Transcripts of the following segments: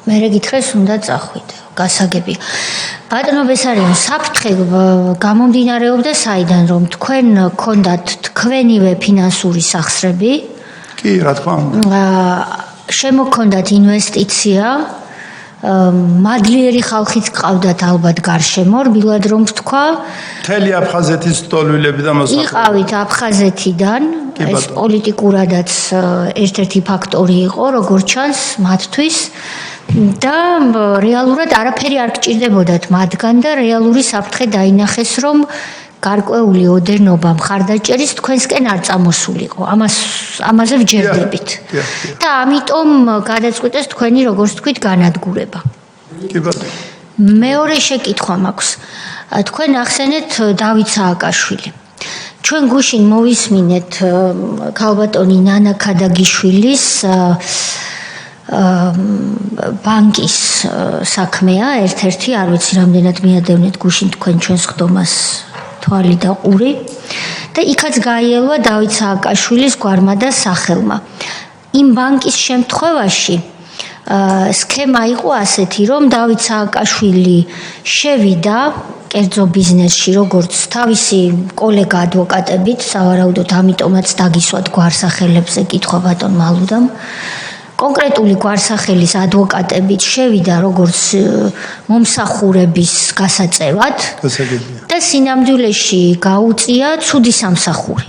მე გითხრეს უნდა წახვიდე გასაგები ბატონო ბესარიონ საფრთხე გამომდინარეობდა საიდან რომ თქვენ გქონდათ თქვენივე ფინანსური სახსრები კი რა თქმა უნდა შემოგქონდათ ინვესტიცია მადლიერი ხალხიც გყავდათ ალბათ გარშემო რბილად რომ ვთქვა მთელი აფხაზეთის სტოლვილები და მოსახლეობა იყავით აფხაზეთიდან ეს პოლიტიკურადაც ერთ-ერთი ფაქტორი იყო როგორც ჩანს მათთვის და რეალურად არაფერი არ გჭირდებოდათ მათგან და რეალური საფრთხე დაინახეს რომ გარკვეული ოდენობა მხარდაჭერის თქვენსკენ არ წამოსულიყო ამაზე ვჯერდებით და ამიტომ გადაწყვიტეს თქვენი როგორც თქვით განადგურება კი ბატონო მეორე შეკითხვა მაქვს თქვენ ახსენეთ დავით სააკაშვილი ჩვენ გუშინ მოვისმინეთ ქალბატონი ნანა ქადაგიშვილის ბანკის საქმეა ერთ-ერთი არ ვიცი რამდენად მიადევნეთ გუშინ თქვენ ჩვენს ხდომას თვალი და ყური და იქაც გაიელვა დავით სააკაშვილის გვარმა და სახელმა იმ ბანკის შემთხვევაში სქემა იყო ასეთი რომ დავით სააკაშვილი შევიდა კერძო ბიზნესში როგორც თავისი კოლეგა ადვოკატებით სავარაუდოდ ამიტომაც დაგისვათ გვარსახელებზე კითხვა ბატონ მალუდამ კონკრეტული გვარსახელის ადვოკატებით შევიდა როგორც მომსახურების გასაწევად და სინამდვილეში გაუწია ცუდი სამსახური.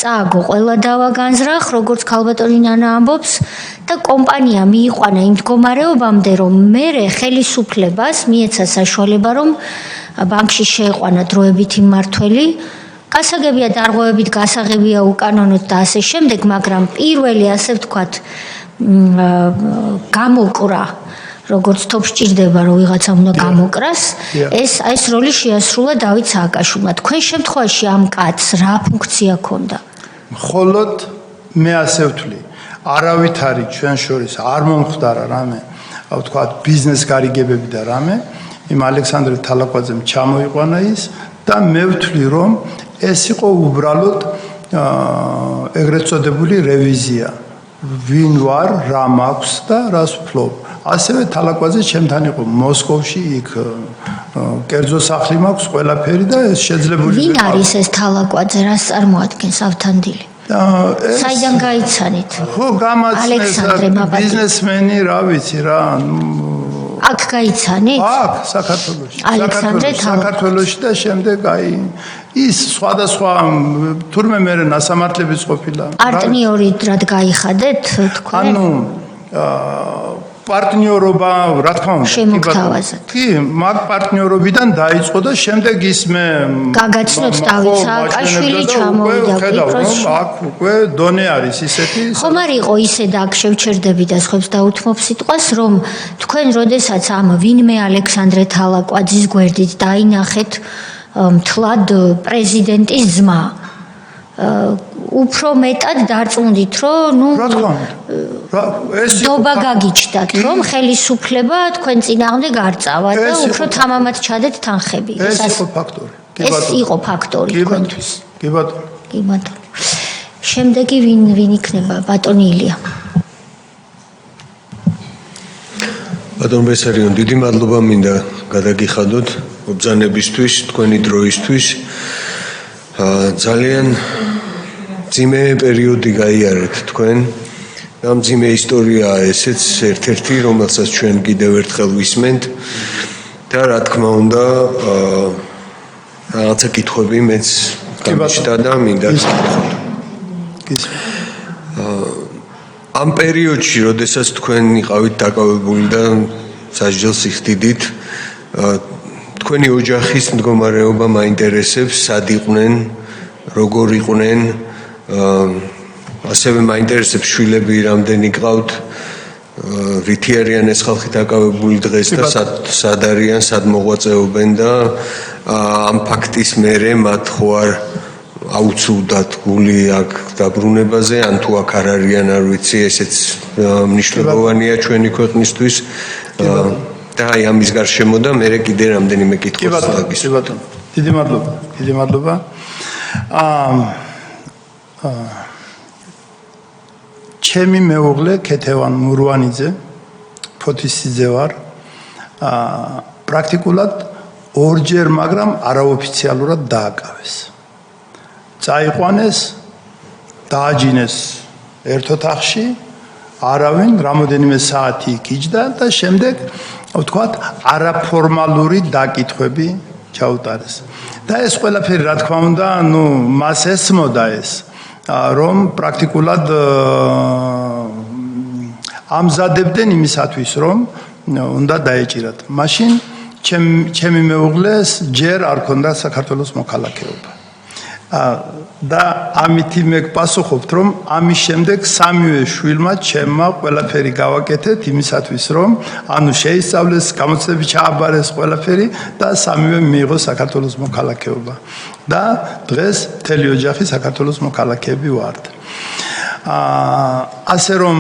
წააგო ყველა დავა განზრახ, როგორც ქალბატონი ნანა ამბობს და კომპანია მიიყვანა იმ მდგომარეობამდე, რომ მერე ხელისუფლებას მიეცა საშუალება, რომ ბანკში შეეყვანა დროებითი მმართველი გასაგებია დარღვევებით გასაღებია უკანონოდ და ასე შემდეგ, მაგრამ პირველი ასე ვთქვათ გამოკრა როგორც თოფ სჭირდება რომ ვიღაცა უნდა გამოკრას ეს როლი შეასრულა დავით სააკაშვილმა თქვენ შემთხვევაში ამ კაცს რა ფუნქცია ჰქონდა მხოლოდ მე ასე ვთვლი არავით არის ჩვენ შორის არ მომხდარა რამე ვთქვათ ბიზნეს გარიგებები და რამე იმ ალექსანდრე თალაკვაძემ ჩამოიყვანა ის და მე ვთვლი რომ ეს იყო უბრალოდ ეგრეთ წოდებული რევიზია ვინ ვარ რა მაქვს და რას ვფლობ ასევე თალაკვაძე ჩემთან იყო მოსკოვში იქ კერძო სახლი მაქვს ყველაფერი და ეს შეძლებული ვინ არის ეს თალაკვაძე რას წარმოადგენს ავთანდილი საიდან გაიცანით ხო გამაცნეს ბიზნესმენი რა ვიცი რა აქ გაიცანით აქ საქართველოში ალექსანდრე საქართველოში და შემდეგ აი ის სხვადასხვა თურმე მე ნასამართლებიც ყოფილა პარტნიორით რად გაიხადეთ თქვენ ანუ პარტნიორობა რა თქმა უნდა შემოგთავაზეთ კი მაგ პარტნიორობიდან დაიწყო და შემდეგ ის მე გაგაცნოთ დავით სააკაშვილი ჩამოვიდა კვიპროსში აქ უკვე დონე არის ისეთი ხომ არ იყო ისე და აქ შევჩერდები და სხვებს დაუთმობ სიტყვას რომ თქვენ როდესაც ამ ვინმე ალექსანდრე თალაკვაძის გვერდით დაინახეთ მთლად პრეზიდენტის ძმა უფრო მეტად დარწმუნდით რომ ნუ რა თქმა უნდა ეს დობა გაგიჩნდათ რომ ხელისუფლება თქვენ წინააღმდეგ არ წავა და უფრო თამამად ჩადეთ თანხები ეს იყო ფაქტორი ეს იყო ფაქტორი თქვენთვის კი ბატონო კი ბატონო შემდეგი ვინ იქნება ბატონი ილია ბატონ ბესარიონ დიდი მადლობა მინდა გადაგიხადოთ ობრძანებისთვის თქვენი დროისთვის ძალიან ძიმე პერიოდი გაიარეთ თქვენ და ძიმე ისტორიაა ესეც ერთ-ერთი რომელსაც ჩვენ კიდევ ერთხელ ვისმენთ და რა თქმა უნდა რაღაცა კითხვები მეც გამიშთა და მინდა გითხრათ ამ პერიოდში როდესაც თქვენ იყავით დაკავებული და სასჯელს იხდიდით თქვენი ოჯახის მდგომარეობა მაინტერესებს სად იყვნენ როგორ იყვნენ ასევე მაინტერესებს შვილები რამდენი გყავთ რითი არიან ეს ხალხი დაკავებული დღეს და სად არიან სად მოღვაწეობენ და ამ ფაქტის მერე მათ ხო არ აუცილდათ გული აქ დაბრუნებაზე ან თუ აქ არ არიან არ ვიცი ესეც მნიშვნელოვანია ჩვენი ქვეყნისთვის და აი ამის გარშემო და მე კიდე რამდენიმე კითხვას დაგისვა. კი ბატონო. დიდი მადლობა. ჩემი მეუღლე ქეთევან მურვანიძე ფოთის სიძე ვარ. პრაქტიკულად ორჯერ, მაგრამ არაოფიციალურად დააკავეს. წაიყვანეს, დააჯინეს ერთ ოთახში, არავინ რამოდენიმე საათი იქიჯდა და შემდეგ ვთქვათ, არაფორმალური დაკითხვები ჩაუტარეს. და ეს ყველაფერი რა თქმა უნდა, მას ესმოდა ეს, რომ პრაქტიკულად ამზადებდნენ იმისათვის, რომ უნდა დაეჭირათ. მაშინ ჩემი მეუღლეს ჯერ არ ქონდა საქართველოს მოქალაქეობა. და ამით მე გპასუხობთ, რომ ამის შემდეგ სამივე შვილმა ჩემმა ყველაფერი გავაკეთეთ იმისათვის, რომ შეისწავლეს, გამოცდები ჩააბარეს ყველაფერი და სამივე მიიღო საქართველოს მოქალაქეობა. და დღეს მთელი ოჯახი საქართველოს მოქალაქეები ვართ. ასე რომ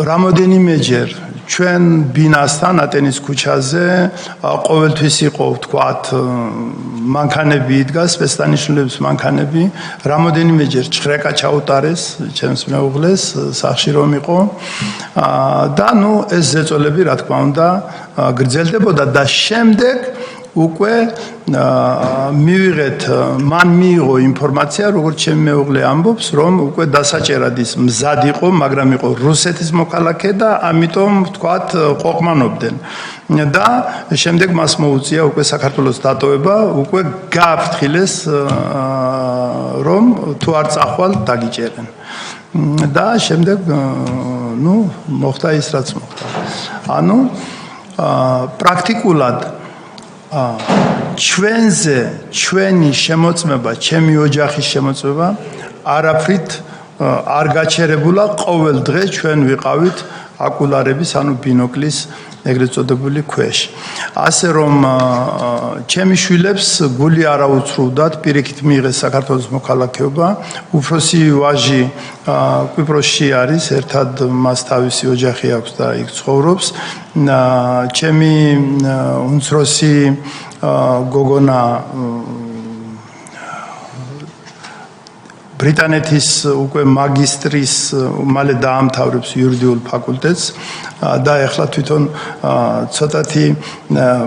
რამოდენიმეჯერ ჩვენ ბინასთან ატენის ქუჩაზე ყოველთვის იყო ვთქვათ მანქანები იდგა სპეცდანიშნულების მანქანები რამოდენიმეჯერ ჭხრეკა ჩაუტარეს ჩემს მეუღლეს სახში რომ იყო და ეს ზეწოლები რა თქმა უნდა გრძელდებოდა და შემდეგ უკვე მივიღეთ მან მიიღო ინფორმაცია როგორც ჩემი მეუღლე ამბობს რომ უკვე დასაჭერად ის მზად იყო მაგრამ იყო რუსეთის მოქალაქე და ამიტომ ვთქვათ ყოყმანობდნენ და შემდეგ მას მოუწია უკვე საქართველოს დატოვება უკვე გააფრთხილეს რომ თუ არ წახვალ დაგიჭერენ და შემდეგ მოხდა ის რაც მოხდა ანუ პრაქტიკულად ჩვენზე ჩვენი შემოწმება, ჩემი ოჯახის შემოწმება არაფრით არ გაჩერებულა ყოველ დღე ჩვენ ვიყავით აკულარების ანუ ბინოკლის ეგრეთ წოდებული ქვეშ. ასე რომ ჩემი შვილებს გული არ აუცრუვდათ პირიქით მიიღეს საქართველოს მოქალაქეობა. უფროსი ვაჟი კვიპროსში არის, ერთად მას თავისი ოჯახი აქვს და იქ ცხოვრობს. ჩემი უმცროსი გოგონა ბრიტანეთის უკვე მაგისტრის მალე დაამთავრებს იურიდიულ ფაკულტეტს და ეხლა თვითონ ცოტათი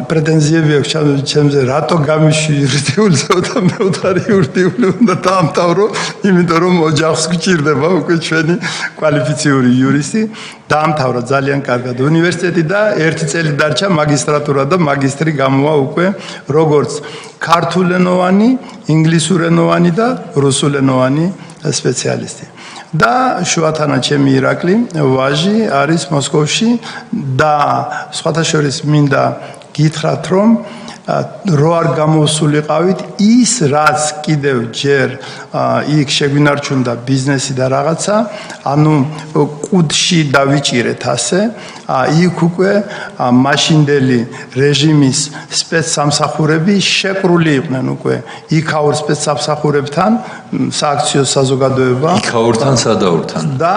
პრეტენზიები აქვს ჩემზე რატო გამიშვი იურიდიულზე და მე უთხარი იურიდიული უნდა დაამთავრო იმიტომ რომ ოჯახს გჭირდება უკვე ჩვენი კვალიფიციური იურისტი დაამთავრა ძალიან კარგად უნივერსიტეტი და ერთი წელი დარჩა მაგისტრატურა და მაგისტრი გამოვა უკვე როგორც ქართულენოვანი, ინგლისურენოვანი და რუსულენოვანი სპეციალისტი. და შუათანა ჩემი ირაკლი ვაჟი არის მოსკოვში და სხვათა შორის მინდა გითხრათ რომ რო არ გამოსულიყავით ის რაც კიდევ ჯერ იქ შეგვინარჩუნდა ბიზნესი და რაღაცა ანუ კუდში დავიჭირეთ ასე იქ უკვე მაშინდელი რეჟიმის სპეცსამსახურები შეკრული იყვნენ უკვე იქაურ სპეცსამსახურებთან სააქციო საზოგადოება იქაურთან სადაურთან და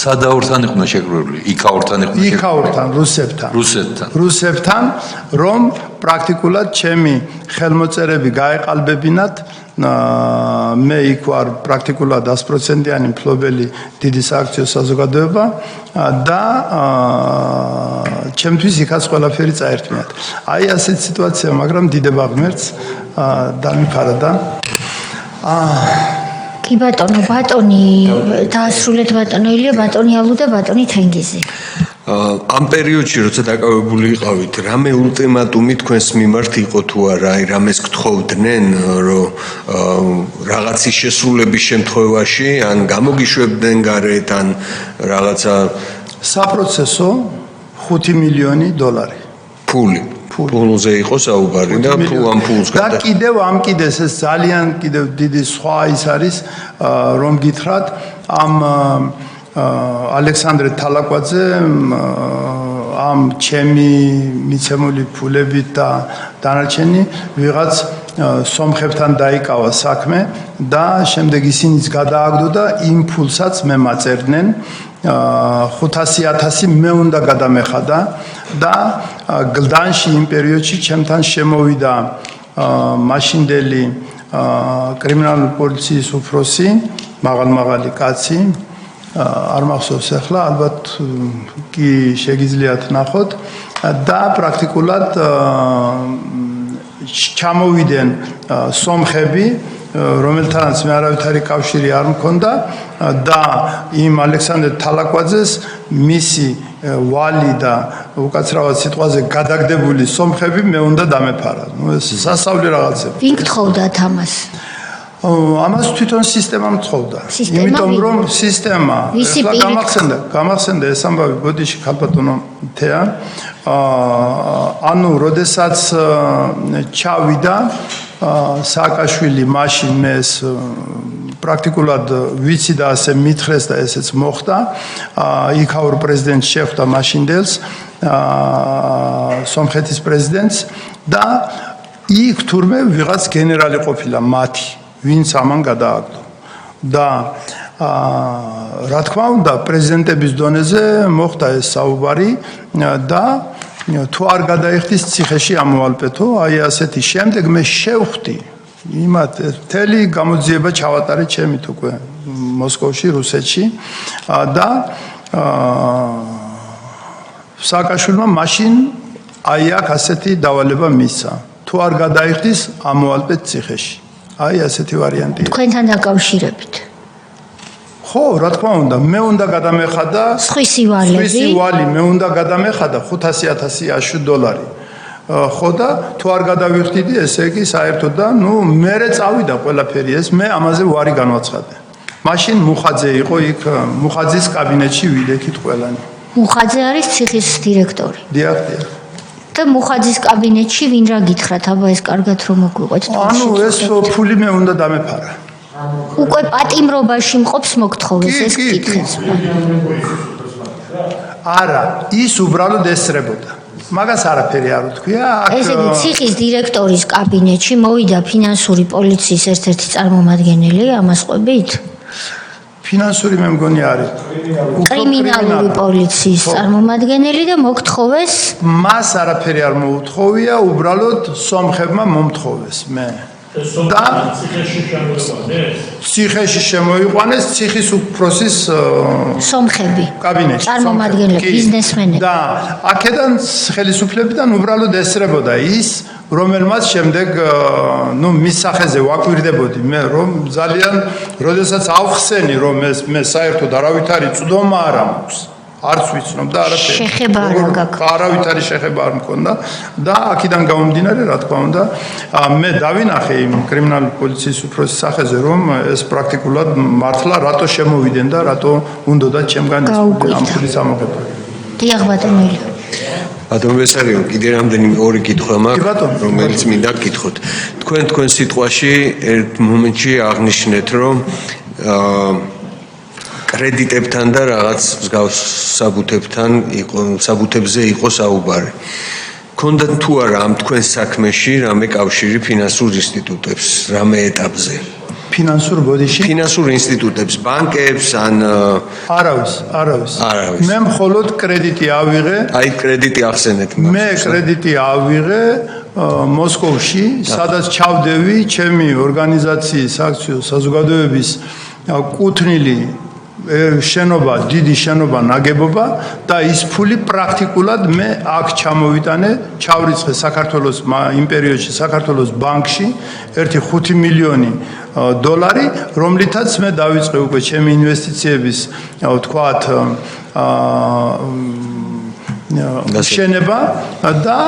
სადაურთან იყვნენ შეკრული იქაურთან რუსებთან რომ პრაქტიკულად ჩემი ხელმოწერები გაეყალბებინათ მე იქ ვარ პრაქტიკულად 100%-იანი მფლობელი დიდი სააქციო საზოგადოება და ჩემთვის იქაც ყველაფერი წაერთმიათ. აი ასეთ სიტუაცია, მაგრამ დიდება ღმერთს დამიფარა და კი ბატონო, ბატონი დაასრულეთ ბატონო ილია, ბატონი ალუ და ბატონი თენგიზი. ამ პერიოდში როცა დაკავებული იყავით, რამე ულტიმატუმი თქვენს მიმართ იყო თუ არა, აი რამეს გთხოვდნენ, რომ რაღაცის შესრულების შემთხვევაში ან გამოგიშვებდნენ გარეთ ან რაღაცა საპროცესო 5 მილიონი დოლარი. ფულზე იყო საუბარი და ამ ფულს და კიდევ ამ კიდეს ეს ძალიან კიდევ დიდი სხვა ის არის რომ გითხრათ ამ ალექსანდრე თალაკვაძე ამ ჩემი მიცემული ფულებით და დანარჩენი ვიღაც სომხებთან დაიკავა საქმე და შემდეგ ისინიც გადააგდო და იმ ფულსაც მე მაწერდნენ 500,000 მე უნდა გადამეხადა და გლდანში იმ პერიოდში ჩემთან შემოვიდა მაშინდელი კრიმინალური პოლიციის უფროსი მაღალი კაცი არ მახსოვს ახლა, ალბათ კი შეგიძლიათ ნახოთ და პრაქტიკულად ჩამოვიდნენ სომხები, რომელთანაც მე არავითარი კავშირი არ მქონდა და იმ ალექსანდრე თალაკვაძეს მისი ვალი და უკაცრავად სიტყვაზე გადაგდებული სომხები მე უნდა დამეფარა. ეს სასწაული რაღაცები. ვინ გთხოვდათ ამას? ამას თვითონ სისტემამ თხოვდა. იმიტომ რომ სისტემა გამახსენდა ეს ამბავი ბოდიში ქალბატონო თეა. ანუ როდესაც ჩავიდა სააკაშვილი მაშინ მე ეს პრაქტიკულად ვიცი და ასე მითხრეს და ესეც მოხდა. იქაურ პრეზიდენტს შეხვდა მაშინდელს სომხეთის პრეზიდენტს და იქ თურმე ვიღაც გენერალი ყოფილა მათი ვინც ამან გადააგდო და რა თქმა უნდა პრეზიდენტების დონეზე მოხდა ეს საუბარი და თუ არ გადაიხდის ციხეში ამოალპეთო აი ასეთი შემდეგ მე შევხვდი იმათ მთელი გამოძიება ჩავატარე ჩემით უკვე მოსკოვში რუსეთში და სააკაშვილმა მაშინ აი აქ ასეთი დავალება მისცა თუ არ გადაიხდის ამოალპეთ ციხეში აი ასეთი ვარიანტი. თქვენთან დაკავშირებით. ხო, რა თქმა უნდა, მე უნდა გადამეხადა სხვისი ვალი მე უნდა გადამეხადა $500,000 ხო და თუ არ გადავიხდიდი, ესე იგი საერთოდ და მერე წავიდა ყველაფერი ეს, მე ამაზე ვარი განვაცხადე. მაშინ მუხაძე იყო იქ, მუხაძის კაბინეტში ვიდექით ყველანი. მუხაძე არის ციხის დირექტორი. დიახ. და მუხაძის კაბინეტში ვინ რა გითხრათ, აბა ეს კარგად რომ მოგვიყვეთ. ანუ ეს ფული მე უნდა დამეფარა. უკვე პატიმრობაში მყოფს მოგთხოვეს ეს კითხეს. არა, ის უბრალოდ ესწრებოდა. მაგას არაფერი არ უთქვია. ესე იგი ციხის დირექტორის კაბინეტში მოვიდა ფინანსური პოლიციის ერთ-ერთი წარმომადგენელი, ამას ყვებით? ფინანსური მე მგონი არის. კრიმინალური პოლიციის წარმომადგენელი და მოგთხოვეს? მას არაფერი არ მოუთხოვია, უბრალოდ სომხებმა მომთხოვეს მე. და ციხეში შემოიყვანეს ციხის უფროსის სომხები კაბინეტში წარმომადგენლები ბიზნესმენები და აქედან ხელისუფლებიდან უბრალოდ ესწრებოდა ის რომელმაც შემდეგ მის სახეზე ვაკვირდებოდი მე რომ ძალიან როდესაც ავხსენი რომ მე საერთოდ არავითარი წვდომა არ მაქვს არც ვიცნობ და არაფერი. შეხება არ გაქვს. არავითარი შეხება არ მქონდა და აქედან გამომდინარე, რა თქმა უნდა, მე დავინახე იმ კრიმინალური პოლიციის უფროსის სახეზე, რომ ეს პრაქტიკულად მართლა რატო შემოვიდნენ და რატო უნდოდა ჩემგან ამ ფულის ამოღება. დიახ ბატონო. ბატონო ბესარიო, კიდე რამდენი ორი კითხვა მაქვს, რომელიც მინდა გკითხოთ. თქვენ სიტყვაში ერთ მომენტში აღნიშნეთ, რომ კრედიტებთან და რაღაც მსგავს საბუთებზე იყო საუბარი. ქონდათ თუ არა ამ თქვენ საქმეში რამე კავშირი ფინანსურ ინსტიტუტებს, რამე ეტაპზე? ფინანსურ ბოდიში? ფინანსურ ინსტიტუტებს, ბანკებს ან არავის. მე მხოლოდ კრედიტი ავიღე. აი კრედიტი ახსენეთ. მე კრედიტი ავიღე მოსკოვში, სადაც ჩავდევი ჩემი ორგანიზაციის აქციო საზოგადოების კუთვნილი შენობა, დიდი შენობა ნაგებობა და ის ფული პრაქტიკულად მე აქ ჩამოვიტანე, ჩავრიცხე საქართველოს იმ პერიოდში საქართველოს ბანკში 1.5 მილიონი $, რომლითაც მე დავიწყე უკვე ჩემი ინვესტიციების, ვთქვათ, შენება და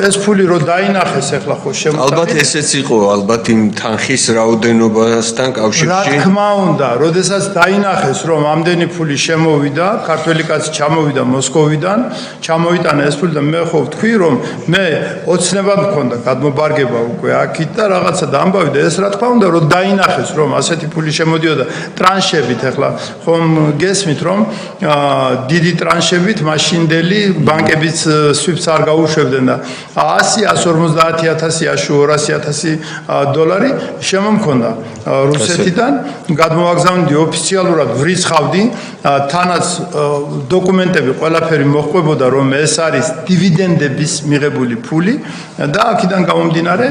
ეს ფული რო დაინახეს ახლა ხო შემოწმე. ალბათ ესეც იყო, ალბათ იმ თანხის რაოდენობასთან კავშირში. რა თქმა უნდა, როდესაც დაინახეს რომ ამდენი ფული შემოვიდა, ქართველი კაცი ჩამოვიდა მოსკოვიდან, ჩამოიტანა ეს ფული და მე ხო ვთქვი რომ მე ოცნებად მქონდა გადმობარგება უკვე აქით და რაღაცა დამბავი და ეს რა თქმა უნდა რომ დაინახეს რომ ასეთი ფული შემოდიოდა ტრანშებით ახლა ხომ გესმით რომ დიდი ტრანშებით მაშინდელი ბანკებიც სვიფტს არ გაუშვებდნენ და 100-150,000 $200,000 შემომქონდა რუსეთიდან გადმოვაგზავნდი ოფიციალურად ვრიცხავდი თანაც დოკუმენტები ყველაფერი მოხდებოდა რომ ეს არის დივიდენდების მიღებული ფული და აქედან გამომდინარე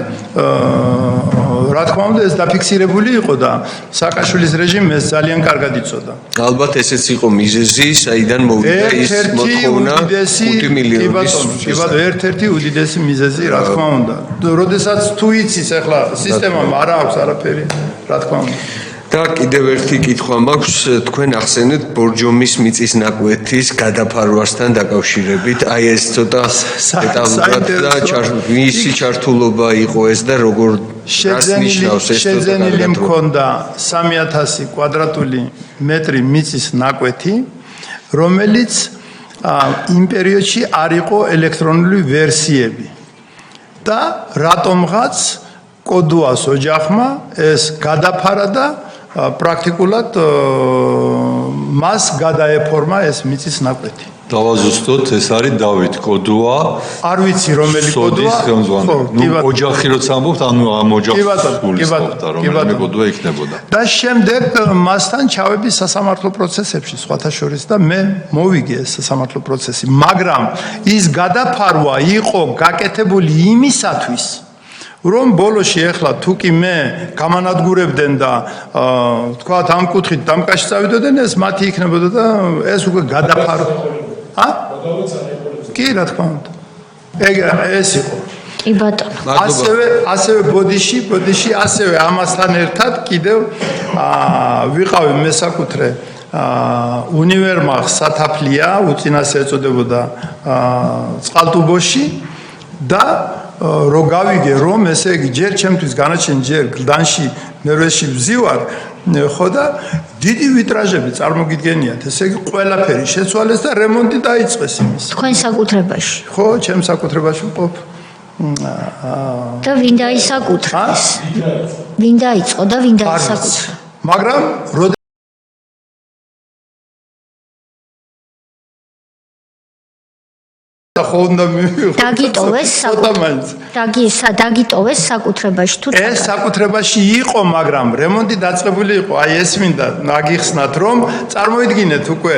რა თქმა უნდა ეს დაფიქსირებული იყო და სააკაშვილის რეჟიმი ეს ძალიან კარგად იცოდა. ალბათ ესეც იყო მიზეზი, საიდან მოვიდა ის მოთხოვნა 5 მილიონის. კი ბატონო, ერთ-ერთი უდიდესი მიზეზი, რა თქმა უნდა. როდესაც თუ იცის ახლა სისტემამ არ აქვს არაფერი, რა თქმა უნდა. და კიდევ ერთი კითხვა მაქვს, თქვენ ახსენეთ ბორჯომის მიწის ნაკვეთის გადაფარვასთან დაკავშირებით, აი ეს ცოტა დეტალურად და მისი ჩართულობა იყო ეს და როგორ ნიშნავს ეს შეძენილი მქონდა 3000 კვადრატული მეტრი მიწის ნაკვეთი, რომელიც იმ პერიოდში არ იყო ელექტრონული ვერსიები. და რატომღაც კოდუას ოჯახმა ეს გადაფარა და პრაქტიკულად მას გადაეფორმა ეს მიწის ნაკვეთი. დავაზუსტოთ, ეს არის დავით კოდუა. არ ვიცი რომელი კოდუა. ოჯახი როცა ამბობთ, ანუ ამ ოჯახს გულისხმობთ, რომელი კოდუა იქნებოდა. და შემდეგ მასთან ჩავედი სასამართლო პროცესებში, სხვათა შორის და მე მოვიგე ეს სასამართლო პროცესი, მაგრამ ის გადაფარვა იყო გაკეთებული იმისათვის, რომ ბოლოში ახლა თუ კი მე გამანადგურებდნენ და თქვათ ამ კუთხით დამკაში წავიდოდნენ, ეს მათი იქნებოდა და ეს უკვე გადაფარვა. კი, რა თქმა უნდა. ეს იყო. კი ბატონო. ასევე ბოდიში ასევე ამასთან ერთად კიდევ ვიყავი მესაკუთრე უნივერმაღ სათაფლია, უწინასე ეწოდებოდა წყალტუბოში და რო გავიგე რომ ესე იგი ჯერ ჩემთვის განაჩენ ჯერ გლდანში ნერვებში ვზივარ ხო და დიდი ვიტრაჟები წარმოგიდგენიათ ესე იგი ყველაფერი შეცვალეს და რემონტი დაიწყეს იმის თქვენ საკუთრებაში ხო ჩემ საკუთრებაში ვყოფ და ვინ დაისაკუთრეს ვინ დაიწყო და ვინ დაისაკუთრა მაგრამ დაგიტოვეს საკუთრებაში თუ ეს საკუთრებაში იყო მაგრამ რემონტი დაწყებული იყო აი ეს მინდა ნაგიხსნათ რომ წარმოიდგინეთ უკვე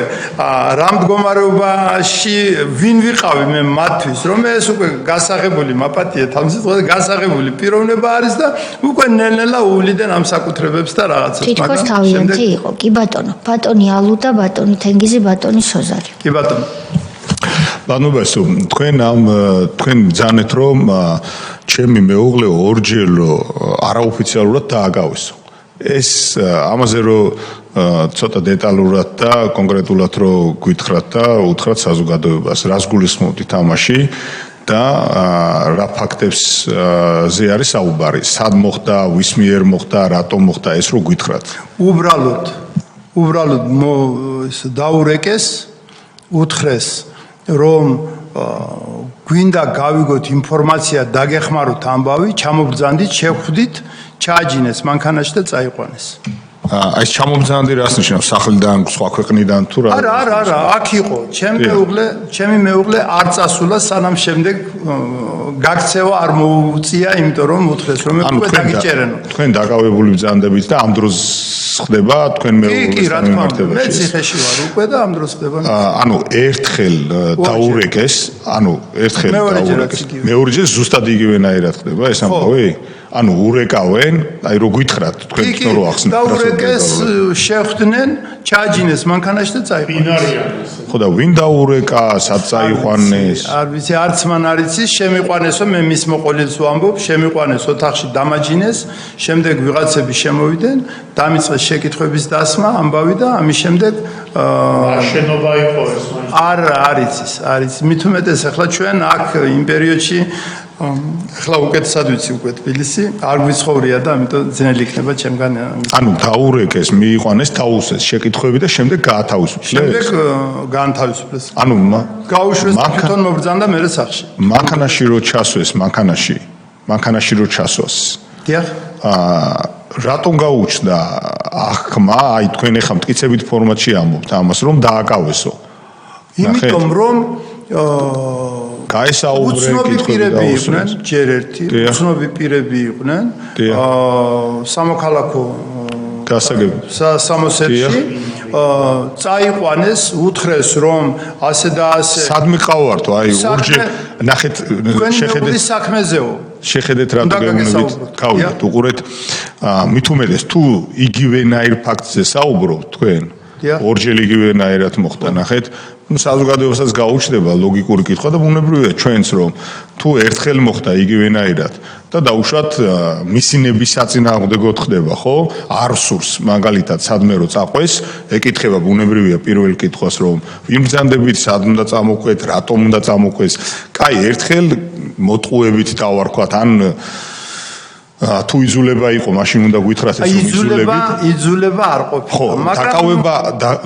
რა მდგომარეობაში ვინ ვიყავი მე მათთვის რომ ეს უკვე გასაღებული მაპატია თამსიტყვაზე გასაღებული პიროვნება არის და უკვე ნელ-ნელა უვლიდან ამ საკუთრებებს და რაღაცას თითქოს თავიანთი იყო კი ბატონო ბატონი ალუ და ბატონი თენგიზი ბატონი სოზარი კი ბატონო ბანუბასო თქვენ ბრძანეთ რომ ჩემი მეუღლე ორჯერ არაოფიციალურად დააგავესო ეს ამაზე რომ ცოტა დეტალურად და კონკრეტულად რომ გითხრათ და უთხრათ საზოგადოებას რას გულისხმობთ ამაში და რა ფაქტებზე არის საუბარი სად მოხდა ვის მიერ მოხდა რატომ მოხდა ეს რო გითხრათ უბრალოდ ეს დაურეკეს უთხრეს რომ გვინდა გავიგოთ ინფორმაცია დაგეხმაროთ ამბავი ჩამობრძანდით შევხვდით ჩააჯინეს მანქანაში და წაიყვანეს აი ეს ჩამობრძანდი რას ნიშნავს სახლიდან სხვა ქვეყნიდან თუ რა არა აქ იყო ჩემი მეუღლე არ წასულა სანამ შემდეგ გაქცევა არ მოუწია იმიტომ რომ უთხრეს რომ უკვე დაგიჭერენო თქვენ დაკავებული ბრძანდებით და ამ დროს ხდება თქვენ მეუღლესთან მიმართებაში მე ციხეში ვარ უკვე და ამ დროს ხდება ანუ ერთხელ დაურეკეს მეორეჯერ ზუსტად იგივენაირად ხდება ეს ამბავი ანუ ურეკავენ, აი რო გითხრათ თქვენ რო ახსნით დაურეკეს, შევხვდნენ, ჩააჯინეს მანქანაში და წაიყვანეს. ხო და ვინ დაურეკა, სად წაიყვანეს? არ ვიცი, არც მან არ იცის, შემიყვანესო, მე მის მოყოლილს ვამბობ, შემიყვანეს ოთახში დამაჯინეს, შემდეგ ვიღაცები შემოვიდნენ, დამიწყეს შეკითხვების დასმა, ამბავი და ამის შემდეგ შენობა იყო ეს მაგრამ არ იცის, მით უმეტეს ახლა ჩვენ აქ იმ პერიოდში ახლა უკეთესად ვიცი უკვე თბილისი არ ვიცხოვრია და ამიტომ ძნელი იქნება ჩემგან ანუ დაურეკეს მიიყვანეს თავუსეს შეკითხვები და შემდეგ გაათავისუფლეს შემდეგ გაანთავისუფლეს ანუ გაუშვეს თვითონ მობრძანდა მერე სახში მანქანაში რო ჩასვეს მანქანაში რო ჩასვას დიახ რატომ გაუჩნდა ახმა აი თქვენ ახლა მტკიცებით ფორმატში ამბობთ ამას რომ დააკავესო იმიტომ რომ გაესაუბრე კითხვები იყვნენ ჯერ ერთი უცნობი პირები იყვნენ სამოქალაქო სამოსელში წაიყვანეს უთხრეს რომ ასე და ასე სად მიყავართო აი ორჯერ ნახეთ შეხედეთ საქმეზეო შეხედეთ რატო გეუბნებით გავიდეთ უყურეთ მით უმეტეს თუ იგივენაირ ფაქტზე საუბრობთ თქვენ ორჯერ იგივენაირად მოხდა ნახეთ საზოგადოებასაც გაუჩნდება ლოგიკური კითხვა და ბუნებრივია ჩვენც რომ თუ ერთხელ მოხდა იგივენაირად და დაუშვათ მისინების საწინააღმდეგოდ ხდება ხო არ სურს მაგალითად სადმე რო წაყვეს ეკითხება ბუნებრივია პირველ კითხვას რომ ვინ ბრძანდებით სად უნდა წამოყვეთ რატომ უნდა წამოყვეს კაი ერთხელ მოტყუებით დავარქვათ ან თუ იზულება იყო მაშინ უნდა გითხრათ ეს იზულება არ ყოფილა მაგრამ დაკავება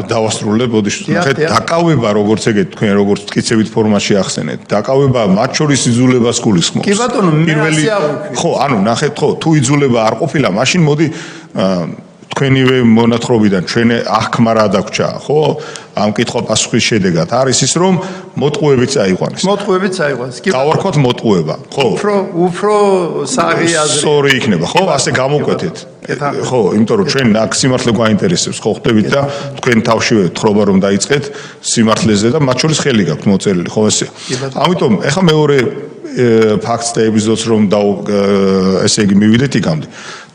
დავასრულებ ბოდიშს ნახეთ დაკავება როგორც ეგეთ თქვენ როგორც მტკიცებით ფორმატში ახსენეთ დაკავება მათ შორის იზულებას გულისხმობს კი ბატონო მე ასე აღვიქვი ხო ანუ ნახეთ ხო თუ იზულება არ ყოფილა მაშინ მოდი თქვენივე მონათხრობიდან ჩვენ აღქმა რა დაგვრჩა ხო ამ კითხვა პასუხის შედეგად არის ის რომ მოტყუებით წაიყვანეს კი დავარქვათ მოტყუება ხო უფრო საღი აზრი სწორი იქნება ხო ასე გამოკვეთეთ ხო იმიტომ რომ ჩვენ აქ სიმართლე გვაინტერესებს ხო ხდებით და თქვენ თავშივე თხრობა რომ დაიწყეთ სიმართლეზე და მათ შორის ხელი გაქვთ მოწერილი ხო ესე ამიტომ ეხა მეორე ფაქტს და ეპიზოდს რომ ესე იგი მივიდეთ იქამდე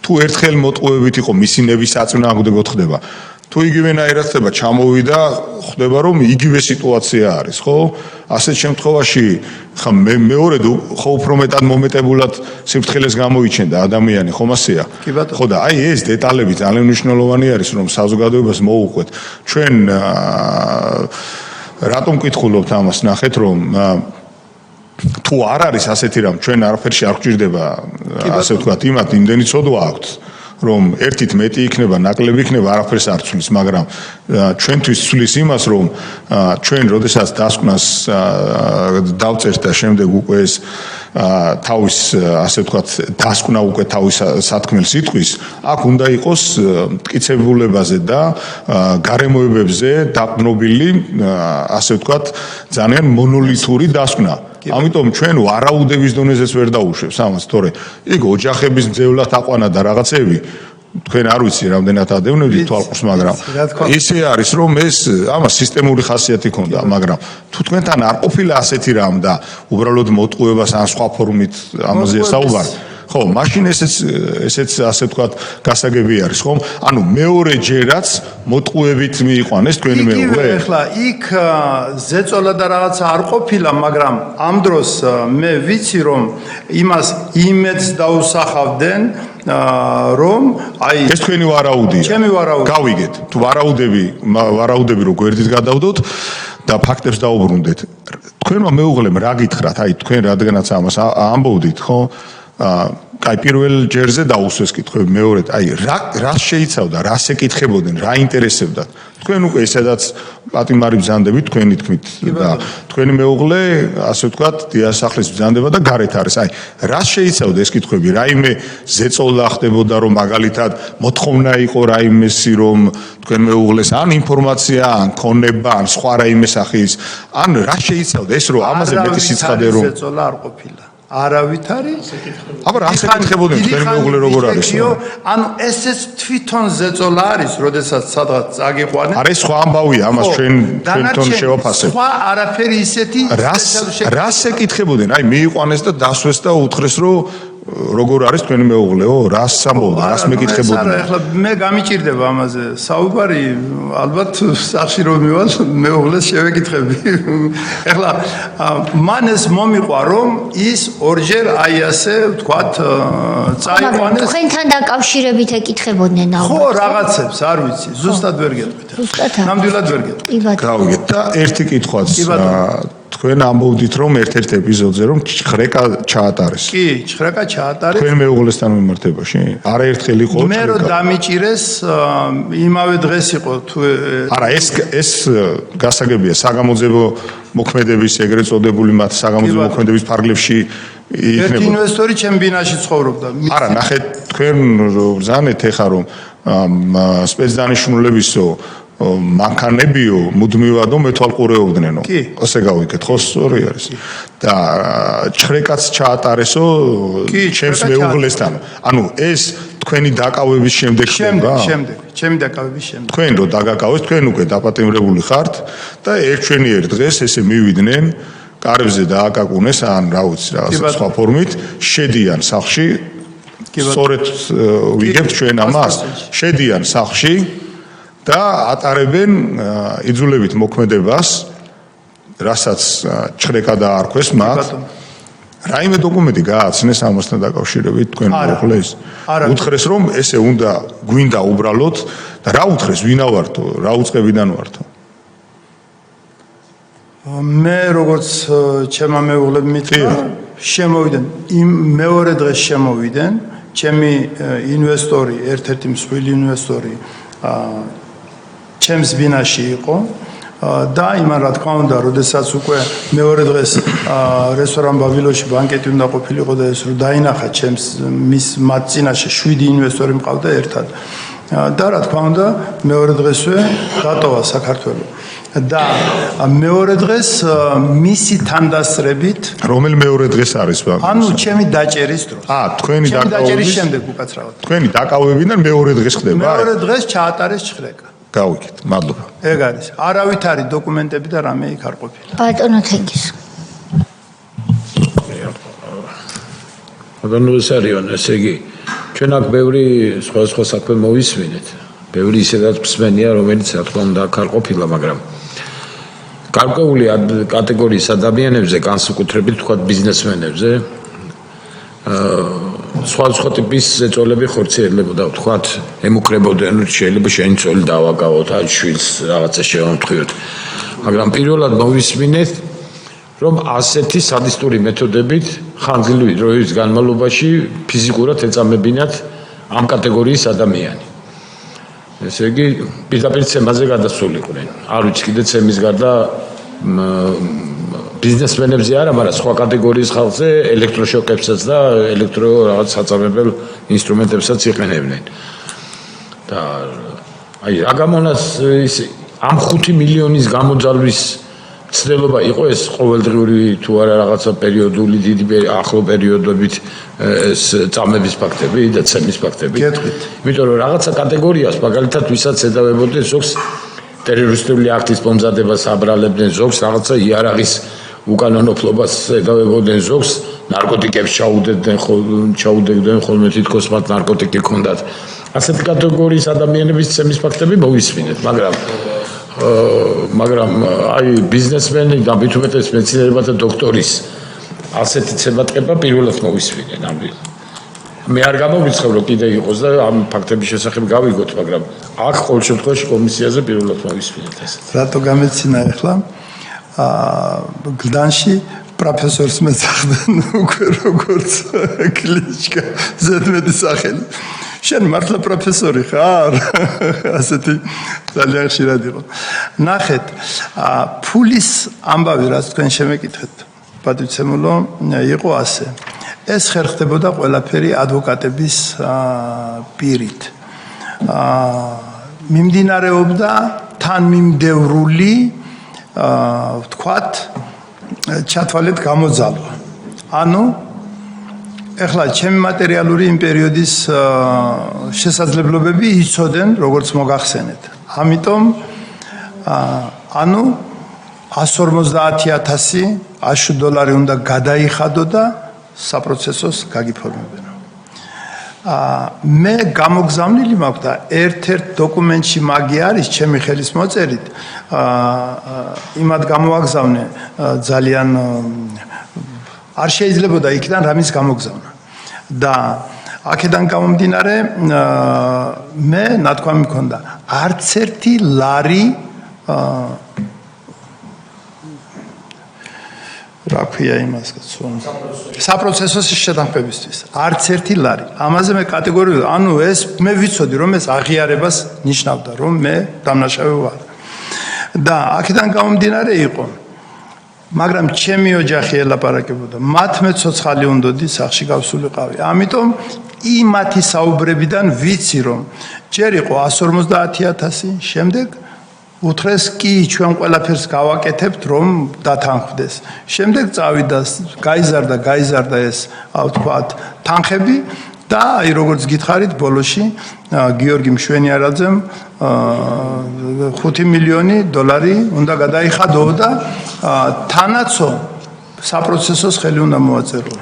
თუ ერთხელ მოტყუებით იყო მისინების საწინააღმდეგოდ ხდება თუ იგივენაირად ხდება ჩამოვიდა ხდება რომ იგივე სიტუაცია არის ხო ასეთ შემთხვევაში ხა მეორე ხო უფრო მეტად მომეტებულად სიფრთხილეს გამოიჩენდა ადამიანი ხომ ასეა ხო და აი ეს დეტალები ძალიან მნიშვნელოვანი არის რომ საზოგადოებას მოუყვეთ ჩვენ რატომ კითხულობთ ამას ნახეთ რომ თუ არ არის ასეთი რამ ჩვენ არაფერში არ გვჭირდება ასე ვთქვათ იმათ იმდენი ცოდვა აქვს რომ ერთით მეტი იქნება ნაკლები იქნება არაფერს არ ცვლის მაგრამ ჩვენთვის ცვლის იმას რომ ჩვენ როდესაც დასკვნას დავწერთ და შემდეგ უკვე ეს თავის ასე ვთქვათ დასკვნა უკვე თავის სათქმელ სიტყვის აქ უნდა იყოს მტკიცებულებაზე და გარემოებებზე დაყრდნობილი ასე ვთქვათ ძალიან მონოლითური დასკვნა ამიტომ ჩვენ ვარაუდების დონეზეც ვერ დაუშვებს ამას, თორე იქ ოჯახების მძევლად აყვანა და რაღაცები თქვენ არ ვიცი რამდენად ადევნებდით თვალყურს, მაგრამ ისე არის რომ ეს ამას სისტემური ხასიათი ჰქონდა, მაგრამ თუ თქვენთან არ ყოფილა ასეთი რამ და უბრალოდ მოტყუებას ან სხვა ფორმით ამაზე საუბარი ხო, მაშინ ესეც ასე ვთქვათ გასაგები არის, ხომ? ანუ მეორე ჯერაც მოტყუებით მიიყვანეს თქვენი მეუღლე. ეხლა იქ ზეწოლა და რაღაცა არ ყოფილა, მაგრამ ამ დროს მე ვიცი რომ იმას იმედს დაუსახავდნენ რომ აი ეს თქვენი ვარაუდია. ჩემი ვარაუდი. გავიგეთ. თუ ვარაუდები რო გვერდით გადავდოთ და ფაქტებს დაუბრუნდეთ. თქვენმა მეუღლემ რა გითხრათ? აი თქვენ რადგანაც ამას ამბობდით, ხო? აი პირველ ჯერზე დაუსვეს კითხვები მეორედ აი რა შეიცავდა რა ეკითხებოდნენ რა ინტერესებდათ თქვენ უკვე ესედაც პატიმარი ბრძანდებით თქვენი თქმით და თქვენი მეუღლე ასე ვთქვათ დიასახლის ბრძანდება და გარეთ არის აი რა შეიცავდა ეს კითხვები რაიმე ზეწოლა ხდებოდა რომ მაგალითად მოთხოვნა იყო რაიმესი რომ თქვენ მეუღლეს ან ინფორმაცია ან ქონება ან სხვა რაიმე სახის ან რა შეიცავდა ეს რომ ამაზე მეტი სიცხადე რომ ზეწოლა არ ყოფილა არავითარი აბა რა შეკითხებოდნენ თქვენი მეუღლე როგორ არის ანუ ესეც თვითონ ზეწოლა არის როდესაც სადღაც წაგიყვანენ არა ეს სხვა ამბავია ამას ჩვენ თვითონ შევაფასებთ სხვა არაფერი ისეთი რა შეკითხებოდნენ აი მიიყვანეს და დასვეს და უთხრეს რომ როგორ არის თქვენი მეუღლეო რას ამბობდა რას მეკითხებოდნენ ახლა მე გამიჭირდება ამაზე საუბარი ალბათ სახში რომ მივალ მეუღლეს შევეკითხები ახლა მან ეს მომიყვა რომ ის ორჯერ აი ასე ვთქვათ წაიყვანეს თქვენთან დაკავშირებით ეკითხებოდნენ ალბათ ხო რაღაცებს არ ვიცი ზუსტად ვერ გეტყვით ნამდვილად ვერ გეტყვით გავიგეთ და ერთი კითხვაც თქვენ ამბობდით რომ ერთ-ერთ ეპიზოდზე რომ ჩხრეკა ჩაატარეს. კი, ჩხრეკა ჩაატარეს. თქვენ მეუღლესთან მიმართებაში? არაერთხელ იყო ჩხრეკა. მე რო დამიჭირეს, იმავე დღეს იყო თუ არა, ეს გასაგებია საგამოძიებო მოქმედების ეგრეთ წოდებული მათ საგამოძიებო მოქმედების ფარგლებში იქნება. ერთი ინვესტორი ჩემ ბინაში ცხოვრობდა. არა, ნახეთ, თქვენ ბრძანეთ ეხა რომ სპეცდანიშნულებისო მანქანებიო მუდმივადო მეთვალყურეობდნენო ასე გავიგეთ ხო სწორი არის და ჩხრეკაც ჩაატარესო ჩემს მეუღლესთან ანუ ეს თქვენი დაკავების შემდეგ ხდება ჩემი დაკავების შემდეგ თქვენ რო დაგაკავეს თქვენ უკვე დაპატიმრებული ხართ და ერთჩვენიერ დღეს ესე მივიდნენ კარებზე დააკაკუნეს ან რა ვიცი რაღაცა სხვა ფორმით შედიან სახლში სწორედ ვიგებთ ჩვენ ამას შედიან სახლში და ატარებენ იძულებით მოქმედებას რასაც ჩხრეკა დაარქვეს მათ რაიმე დოკუმენტი გააცნეს ამასთან დაკავშირებით თქვენ მოხლეს უთხრეს რომ ესე უნდა გვინდა უბრალოდ და რა უთხრეს ვინა ვართო რა უწყებიდან ვართო მე როგორც ჩემმა მეუღლემ მითხრა შემოვიდნენ იმ მეორე დღეს შემოვიდნენ ჩემი ინვესტორი ერთ-ერთი მსხვილი ინვესტორი ჩემს ბინაში იყო და იმან რა თქმა უნდა როდესაც უკვე მეორე დღეს რესტორან ბაბილონში ბანკეტი უნდა ყოფილიყო და ეს რო დაინახა ჩემს მის მათ წინაშე 7 ინვესტორი მყავდა ერთად და რა თქმა უნდა მეორე დღესვე დატოვა საქართველო და მეორე დღეს მისი თანდასწრებით რომელი მეორე დღეს არის ანუ ჩემი დაჭერის დროს თქვენი დაჭერის შემდეგ უკაცრავად თქვენი დაკავებიდან მეორე დღეს ხდება მეორე დღეს ჩაატარეს ჩხრეკა გავიგეთ მადლობა ეგ არის არავით არის დოკუმენტები და რამე იქ არ ყოფილა ბატონო თენგის ბატონო სერიონ ესე იგი ჩვენ აქ ბევრი სხვა საქმე მოვისმინეთ ბევრი ისედაც მსმენია რომელიც რა თქმა უნდა აქ არ ყოფილა მაგრამ გარკვეული კატეგორიის ადამიანებზე განსაკუთრებით თქვა ბიზნესმენებზე სხვა ტიპის ზეწოლები ხორციელებოდა თქვა ემუქრებოდნენ შეიძლება შენი წოლი დავაგავოთ აი შვილს რაღაცა შევამთხვიოთ მაგრამ პირველად მოვისმინეთ რომ ასეთი სადისტური მეთოდებით ხანძრული დროის განმავლობაში ფიზიკურად ეწამებინათ ამ კატეგორიის ადამიანი ესე იგი პირდაპირ ცემაზე გადასულიყვნენ არ ვიცი კიდე ცემის გარდა ბიზნესმენებზე არა მაგრამ სხვა კატეგორიის ხალხზე ელექტროშოკებსაც და ელექტრო რაღაც საწამებელ ინსტრუმენტებსაც იყენებდნენ და აი რა გამონას ამ 5 მილიონის გამოძალვის ცდელობა იყო ეს ყოველდღიური თუ არა რაღაცა პერიოდული დიდი ახლო პერიოდებით ეს წამების ფაქტები და ცემის ფაქტები გეტყვით იმიტომ რომ რაღაცა კატეგორიას მაგალითად ვისაც ედავებოდნენ ზოგს ტერორისტული აქტის მომზადებას აბრალებდნენ ზოგს რაღაცა იარაღის უკანონოფლობას ედავებოდნენ ზოგს ნარკოტიკებს ჩაუდებდნენ ხოლმე თითქოს მათ ნარკოტიკი ჰქონდათ ასეთი კატეგორიის ადამიანების ცემის ფაქტები მოვისმინეთ მაგრამ აი ბიზნესმენი და მithumetes მეცნიერებათა დოქტორის ასეთი ცემატყება პირველად მოვისმინენ მე არ გამოვიწყებ რომ კიდე იყოს და ამ ფაქტების შესახებ გავიგოთ მაგრამ აქ ყოველ შემთხვევაში კომისიაზე პირველად მოვისმინეთ ეს რატო გამეცინა ახლა გლდანში პროფესორს მეძახდნენ უკვე როგორც კლიშკა ზედმეტი სახელი შენ მართლა პროფესორი ხარ ასეთი ძალიან ხშირად იყო ნახეთ ფულის ამბავი რაც თქვენ შემეკითხეთ პატრიცემულო იყო ასე ეს ხერხდებოდა ყველაფერი ადვოკატების პირით მიმდინარეობდა თანმიმდევრული ვთქვათ ჩათვალეთ გამოძალვა ანუ ეხლა ჩემი მატერიალური იმ პერიოდის შესაძლებლობები იცოდნენ როგორც მოგახსენეთ ამიტომ ანუ 150,000 $1000 უნდა გადაიხადო და საპროცესოს გაგიფორმებინო მე გამოგზავნილი მაქვს და ერთ-ერთ დოკუმენტში მაგი არის ჩემი ხელის მოწერით იმად გამოაგზავნე ძალიან არ შეიძლებოდა იქიდან რამის გამოგზავნა და აქედან გამომდინარე მე ნათქვამი მქონდა არც ერთი ლარი რა ქვია იმას საპროცესო შეთანხმებისთვის არც ერთი ლარი ამაზე მე კატეგორიულად ანუ ეს მე ვიცოდი რომ ეს აღიარებას ნიშნავდა რომ მე დამნაშავე ვარ და აქედან გამომდინარე იყო მაგრამ ჩემი ოჯახი ელაპარაკებოდა მათ მე ცოცხალი უნდოდი სახში გავსულიყავი ამიტომ იმათი საუბრებიდან ვიცი რომ ჯერ იყო 150,000 შემდეგ უთხრეს კი ჩვენ ყველაფერს გავაკეთებთ რომ დათანხმდეს შემდეგ წავიდა გაიზარდა ეს ვთქვათ თანხები და აი როგორც გითხარით ბოლოში გიორგი მშვენიარაძემ $5 მილიონი უნდა გადაიხადო და თანაცო საპროცესოს ხელი უნდა მოაწერო.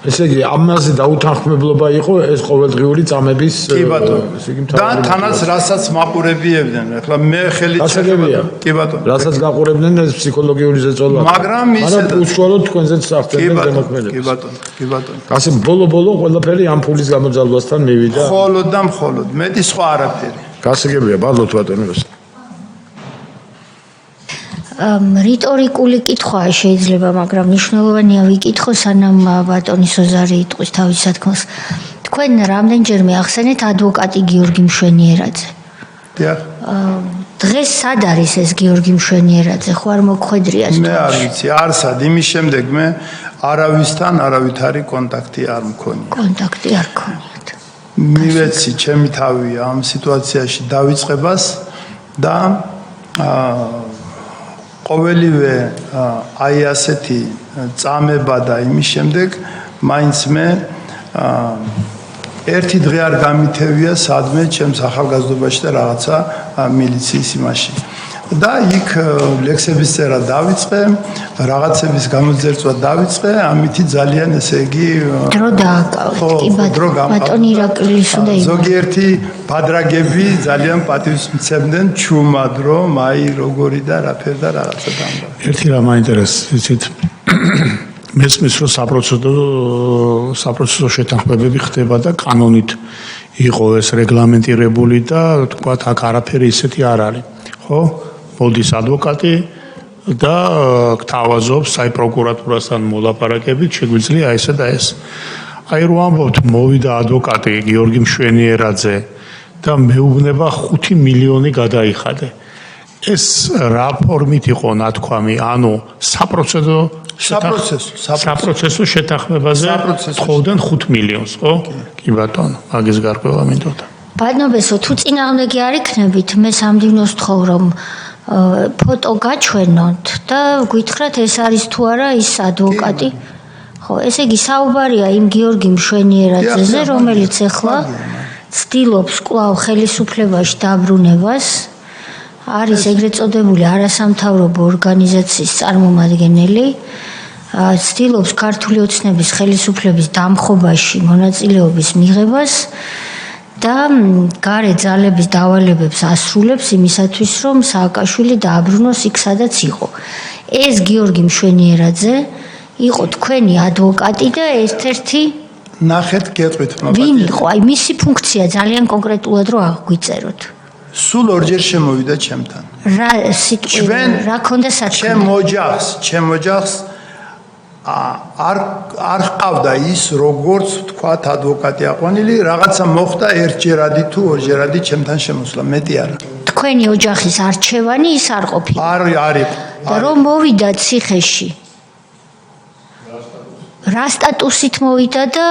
ესე იგი, ამაზე დაუთანხმებლობა იყო ეს ყოველდღიური წამების კი ბატონო. და თანაც რასაც მაყურებიებდნენ. ახლა მე ხელი შეხედა. კი ბატონო. რასაც გაყურებდნენ ეს ფსიქოლოგიური ზეწოლა. მაგრამ ისე უშუალოდ თქვენზეც აღწერდნენ დემოკრატიას. კი ბატონო, კი ბატონო. ასე ბოლო ყველაფერი ამ ფულის გამოძალვასთან მივიდა. მხოლოდ და მხოლოდ. მეტი სხვა არაფერი. გასაგებია, ბალოთ ბატონო. რიტორიკული კითხვაა შეიძლება, მაგრამ მნიშვნელოვანია ვიკითხო, სანამ ბატონი სოზარი იტყვის თავის სათქმელს. თქვენ რამდენჯერმე ახსენეთ ადვოკატი გიორგი მშვენიერაძე. დიახ. დღეს სად არის ეს გიორგი მშვენიერაძე? ხო არ მოგხვედრია მე არ ვიცი, არსად, იმის შემდეგ მე არავისთან არავითარი კონტაქტი არ მქონია. კონტაქტი არ ქონიათ. მივეცი ჩემი თავი ამ სიტუაციაში დავიწყებას და ყოველივე აი ასეთი წამება და იმის შემდეგ მაინც მე ერთი დღე არ გამithევია სადმე ჩემს ახალგაზრდობაში და რაღაცა მილიციის იმაში და იქ ლექსების წერა დავიწყე, რაღაცების გამოძერწვა დავიწყე, ამითი ძალიან ესე იგი დრო დააკავეთ. კი ბატონი ირაკლის უნდა იყოს. ზოგიერთი ბადრაგები ძალიან პატივს მცემდნენ ჩუმად, რომ აი როგორი და რაფერ და რაღაცა დამდა. ერთი რამ მაინტერესებს, იცით? მესმის რომ საპროცესო შეთანხმებები ხდება და კანონით იყო ეს რეგლამენტირებული და თქვათ აქ არაფერი ისეთი არ არის. ხო? მოდის ადვოკატი და გთავაზობს აი პროკურატურასთან მოლაპარაკებით, შეგვიძლია ესა და ეს. აი რო ამბობთ, მოვიდა ადვოკატი გიორგი მშვენიერაძე და მეუბნება 5 მილიონი გადაიხადე. ეს რა ფორმით იყო ნათქვამი? ანუ საპროცესო შეთანხმებაზე თხოვდნენ 5 მილიონს, ხო? კი ბატონო, მაგის გარკვევა მინდოდა. ბატონებო, თუ წინააღმდეგი არ იქნებით, მე სამდივნოს თხოვ რომ ფოტო გაჩვენოთ და გითხრათ ეს არის თუ არა ის ადვოკატი. ხო, ესე იგი საუბარია იმ გიორგი მშვენიერაძეზე, რომელიც ახლა ცდილობს კვლავ ხელისუფლებაში დაბრუნებას. არის ეგრეთ წოდებული არასამთავრობო ორგანიზაციის წარმომადგენელი. ცდილობს ქართული ოცნების ხელისუფლების დამხობაში მონაწილეობის მიღებას. და გარე ძალების დავალებებს ასრულებს იმისათვის, რომ სააკაშვილი დააბრუნოს იქ, სადაც იყო. ეს გიორგი მშვენიერაძე იყო თქვენი ადვოკატი და ერთ-ერთი ნახეთ გეტყვით მაგალითად. ვინ იყო? აი მისი ფუნქცია ძალიან კონკრეტულად რო აღგვიწეროთ. სულ ორჯერ შემოვიდა ჩემთან. რა ქონდა საქმე? ჩემ ოჯახს არ ყავდა ის როგორც თქვათ ადვოკატი აყვანილი, რაღაცა მოხდა ერთჯერადი თუ ორჯერადი ჩემთან შემოსვლა, მეტი არა. თქვენი ოჯახის არჩევანი ის არ ყოფილა. არ იყო. და რომ მოვიდა ციხეში. რა სტატუსით მოვიდა და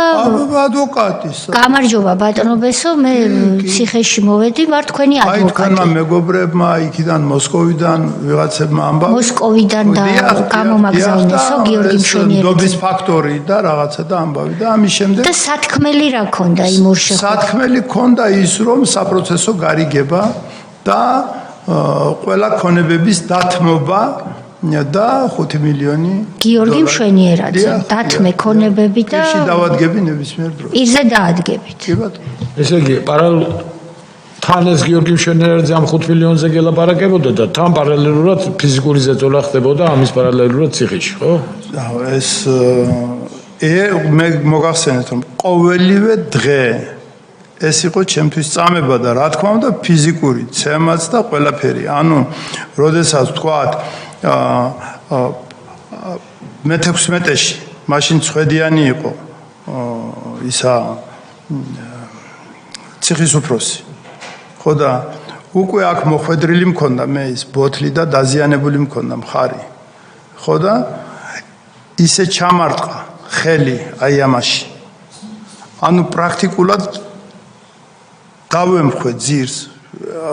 ადვოკატის. გამარჯობა ბატონობესო, მე ციხეში მოვედი, ვარ თქვენი ადვოკატი. აი თქვენმა მეგობრებმა იქიდან მოსკოვიდან ვიღაცებმა ამბავ. მოსკოვიდან და გამომაგზავნესო გიორგი მშვენიერაძე. დობის ფაქტორი და რაღაცა და ამბავი და ამის შემდეგ და სათქმელი რა ქონდა იმ ორ შეხვედრაში? სათქმელი ქონდა ის, რომ საპროცესო გარიგება და ყველა ქონებების დათმობა და 5 მილიონი გიორგი მშვენიერაძე დათმე ქონებები და ისე დავადგები ნებისმიერ დროს. ისე დაადგებით. კი ბატონო. ესე იგი, თან ეს გიორგი მშვენიერაძე ამ 5 მილიონზე გელაპარაკებოდა და თან პარალელურად ფიზიკური ზეწოლა ხდებოდა ამის პარალელურად ციხეში, ხო? ეს მე მოგახსენეთ, რომ ყოველივე დღე ეს იყო ჩემთვის წამება და რა თქმა უნდა ფიზიკური ცემაც და ყველაფერი. ანუ, როდესაც თქვათ მე-16-ში მაშინ წვედიანი იყო ისა ციხის უფროსი. ხო და უკვე აქ მოხვედრილი მქონდა მე ის ბოთლი და დაზიანებული მქონდა მხარი. ხო და ისე ჩამარტყა ხელი აი ამაში. ანუ პრაქტიკულად დავემხვე ძირს,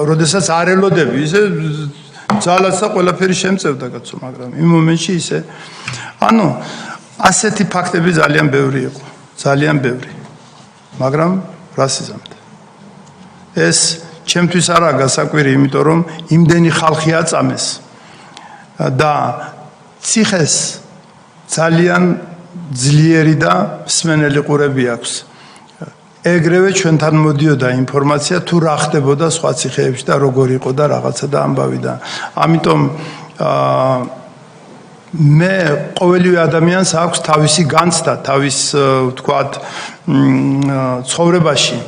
როდესაც არ ელოდები, ისე ძალაც და ყველაფერი შემწევდა კაცო, მაგრამ იმ მომენტში ისე ანუ ასეთი ფაქტები ძალიან ბევრი იყო, ძალიან ბევრი. მაგრამ რა სიზამთე. ეს ჩემთვის არაა გასაკვირი, იმიტომ რომ იმდენი ხალხი აწამეს და ძალიან ძლიერი და მსმენელი ყურები აქვს. ეგრევე ჩვენთან მოდიოდა ინფორმაცია თუ რა ხდებოდა სხვა ციხეებში და როგორ იყო და რაღაცა და ამბავი და ამიტომ მე ყოველივე ადამიანს აქვს თავისი განცდა, თავის ვთქვათ ცხოვრებაში,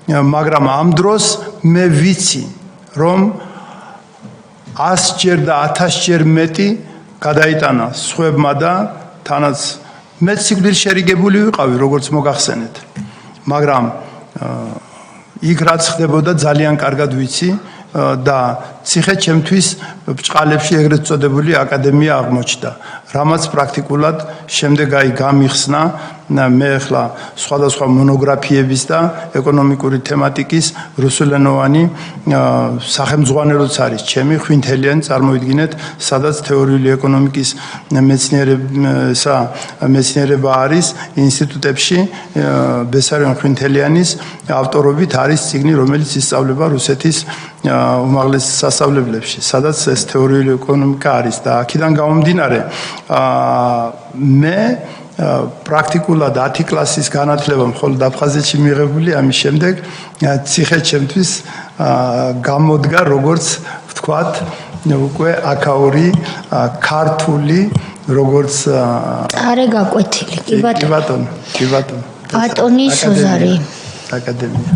მაგრამ ამ დროს მე ვიცი, რომ 100 ჯერ და 1000 ჯერ მეტი გადაიტანა სხვებმა და თანაც მე სიკვდილს შერიგებული ვიყავი, როგორც მოგახსენეთ. მაგრამ იქ რაც ხდებოდა ძალიან კარგად ვიცი და ციხე ჩემთვის ბჭყალებში ეგრეთ წოდებული აკადემია აღმოჩნდა, რამაც პრაქტიკულად შემდეგ გამიხსნა მე ახლა სხვადასხვა მონოგრაფიების და ეკონომიკური თემატიკის რუსულენოვანი სახელმძღვანელოც არის ჩემი ხვინთელიანი წარმოიდგინეთ, სადაც თეორიული ეკონომიკის მეცნიერება არის ინსტიტუტებში ბესარიონ ხვინთელიანის ავტორობით არის წიგნი, რომელიც ისწავლება რუსეთის უმაღლეს სასწავლებლებში, სადაც ეს თეორიული ეკონომიკა არის და აქედან გამომდინარე მე პრაქტიკულად 10 კლასის განათლება მხოლოდ აფხაზეთში მიღებული, ამის შემდეგ ციხე ჩემთვის გამოდგა როგორც ვთქვათ უკვე აქაური ქართული როგორც არე გაკვეთილი კი ბატონო ბატონი სოზარი აკადემია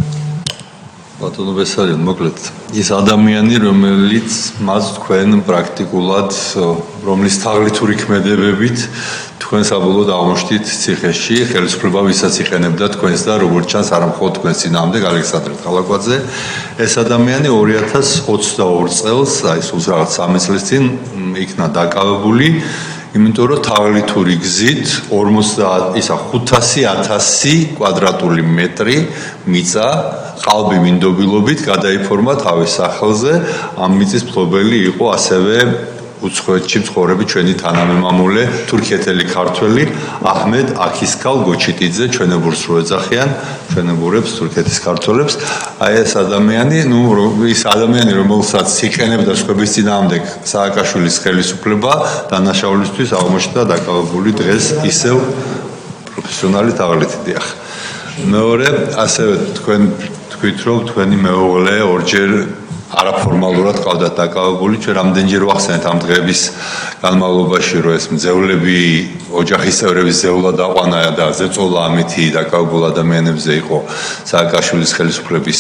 ბატონო ბესარიონ მოკლედ ის ადამიანი რომელიც მას თქვენ პრაქტიკულად რომლის თაღლითური ქმედებებით თქვენ საბოლოოდ აღმოჩნდით ციხეში, ხელისუფლება ვისაც იყენებდა თქვენს და როგორც ჩანს არა მხოლოდ თქვენს წინააღმდეგ ალექსანდრე თალაკვაძე, ეს ადამიანი 2022 წელს, აი სულ რაღაც 3 წლის წინ იქნა დაკავებული, იმიტომ რომ თაღლითური გზით 500.000 კვადრატული მეტრი მიწა ყალბი მინდობილობით გადაიფორმა თავის სახელზე, ამ მიწის მფლობელი იყო ასევე უცხოეთში მცხოვრები ჩვენი თანამემამულე თურქეთელი ქართველი აჰმედ აქისკალ გოჩიტიძე, ჩვენებურს რო ეძახიან, ჩვენებურებს თურქეთის ქართველებს. აი ეს ადამიანი, ის ადამიანი, რომელსაც იყენებდა სხვების წინააღმდეგ სააკაშვილის ხელისუფლება, დანაშაულისთვის აღმოჩნდა დაკავებული დღეს ისევ პროფესიონალი თაღლითი დიახ. მეორე, ასევე თქვენ თქვით, რომ თქვენი მეუღლე ორჯერ არაფორმალურად ყავდათ დაკავებული, ჩვენ რამდენჯერ ვახსენეთ ამ დღეების განმავლობაში, რომ ეს მძევლები, ოჯახის წევრების ზევლა დაყვანა და ზეწოლა ამითი დაკავებულ ადამიანებზე იყო სააკაშვილის ხელისუფლების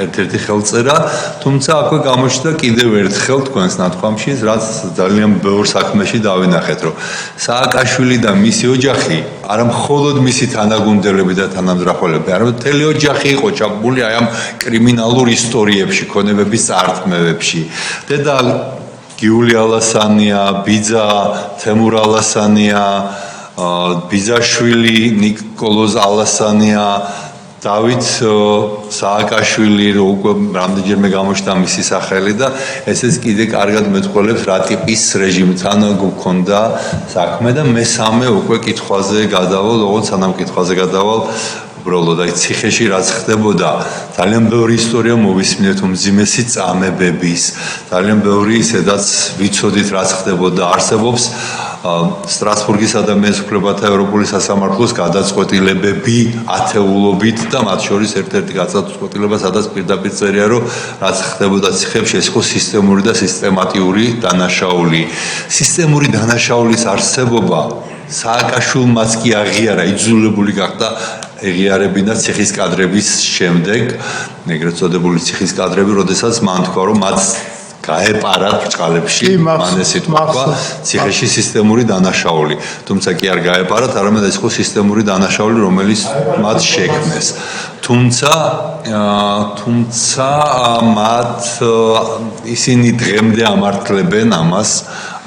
ერთ-ერთი ხელწერა, თუმცა აქვე გამოჩნდა კიდევ ერთხელ თქვენს ნათქვამში, რაც ძალიან ბევრ საქმეში დავინახეთ, რომ სააკაშვილი და მისი ოჯახი არა მხოლოდ მისი თანაგუნდელები და თანამძრახველები, არამედ მთელი ოჯახი იყო ჩაბმული აი ამ კრიმინალურ ისტორიებში, ქონებების წარქმევებში. დედა გიული ალასანია, ბიძა თემურ ალასანია, ბიძაშვილი ნიკოლოზ ალასანია, დავით სააკაშვილი, უკვე რამდენჯერმე გამოჩნდა მისი სახელი და ესეც კიდე კარგად მეტყველებს რა ტიპის რეჟიმთან გქონდა საქმე და მესამე უკვე კითხვაზე გადავალ, ოღონდ სანამ კითხვაზე გადავალ უბრალოდ აი ციხეში რაც ხდებოდა, ძალიან ბევრი ისტორია მოვისმინეთ უმძიმესი წამებების, ძალიან ბევრი ისედაც ვიცოდით რაც ხდებოდა, არსებობს სტრასბურგის ადამიანის უფლებათა ევროპული სასამართლოს გადაწყვეტილებები ათეულობით და მათ შორის ერთ-ერთი გადაწყვეტილება, სადაც პირდაპირ წერია, რომ რაც ხდებოდა ციხეებში, ეს იყო სისტემური და სისტემატიური დანაშაული. სისტემური დანაშაულის არსებობა სააკაშვილმაც კი აღიარა, იძულებული გახდა ეღიარებინა ციხის კადრების შემდეგ, ეგრეთ წოდებული ციხის კადრები, როდესაც მან თქვა, რომ მათ გაეპარა ბრჭყალებში, მან ეს თქვა, ციხეში სისტემური დანაშაული. თუმცა კი არ გაეპარათ, არამედ ეს იყო სისტემური დანაშაული, რომელიც მათ შექმნეს. თუმცა მათ ისინი დღემდე ამართლებენ ამას,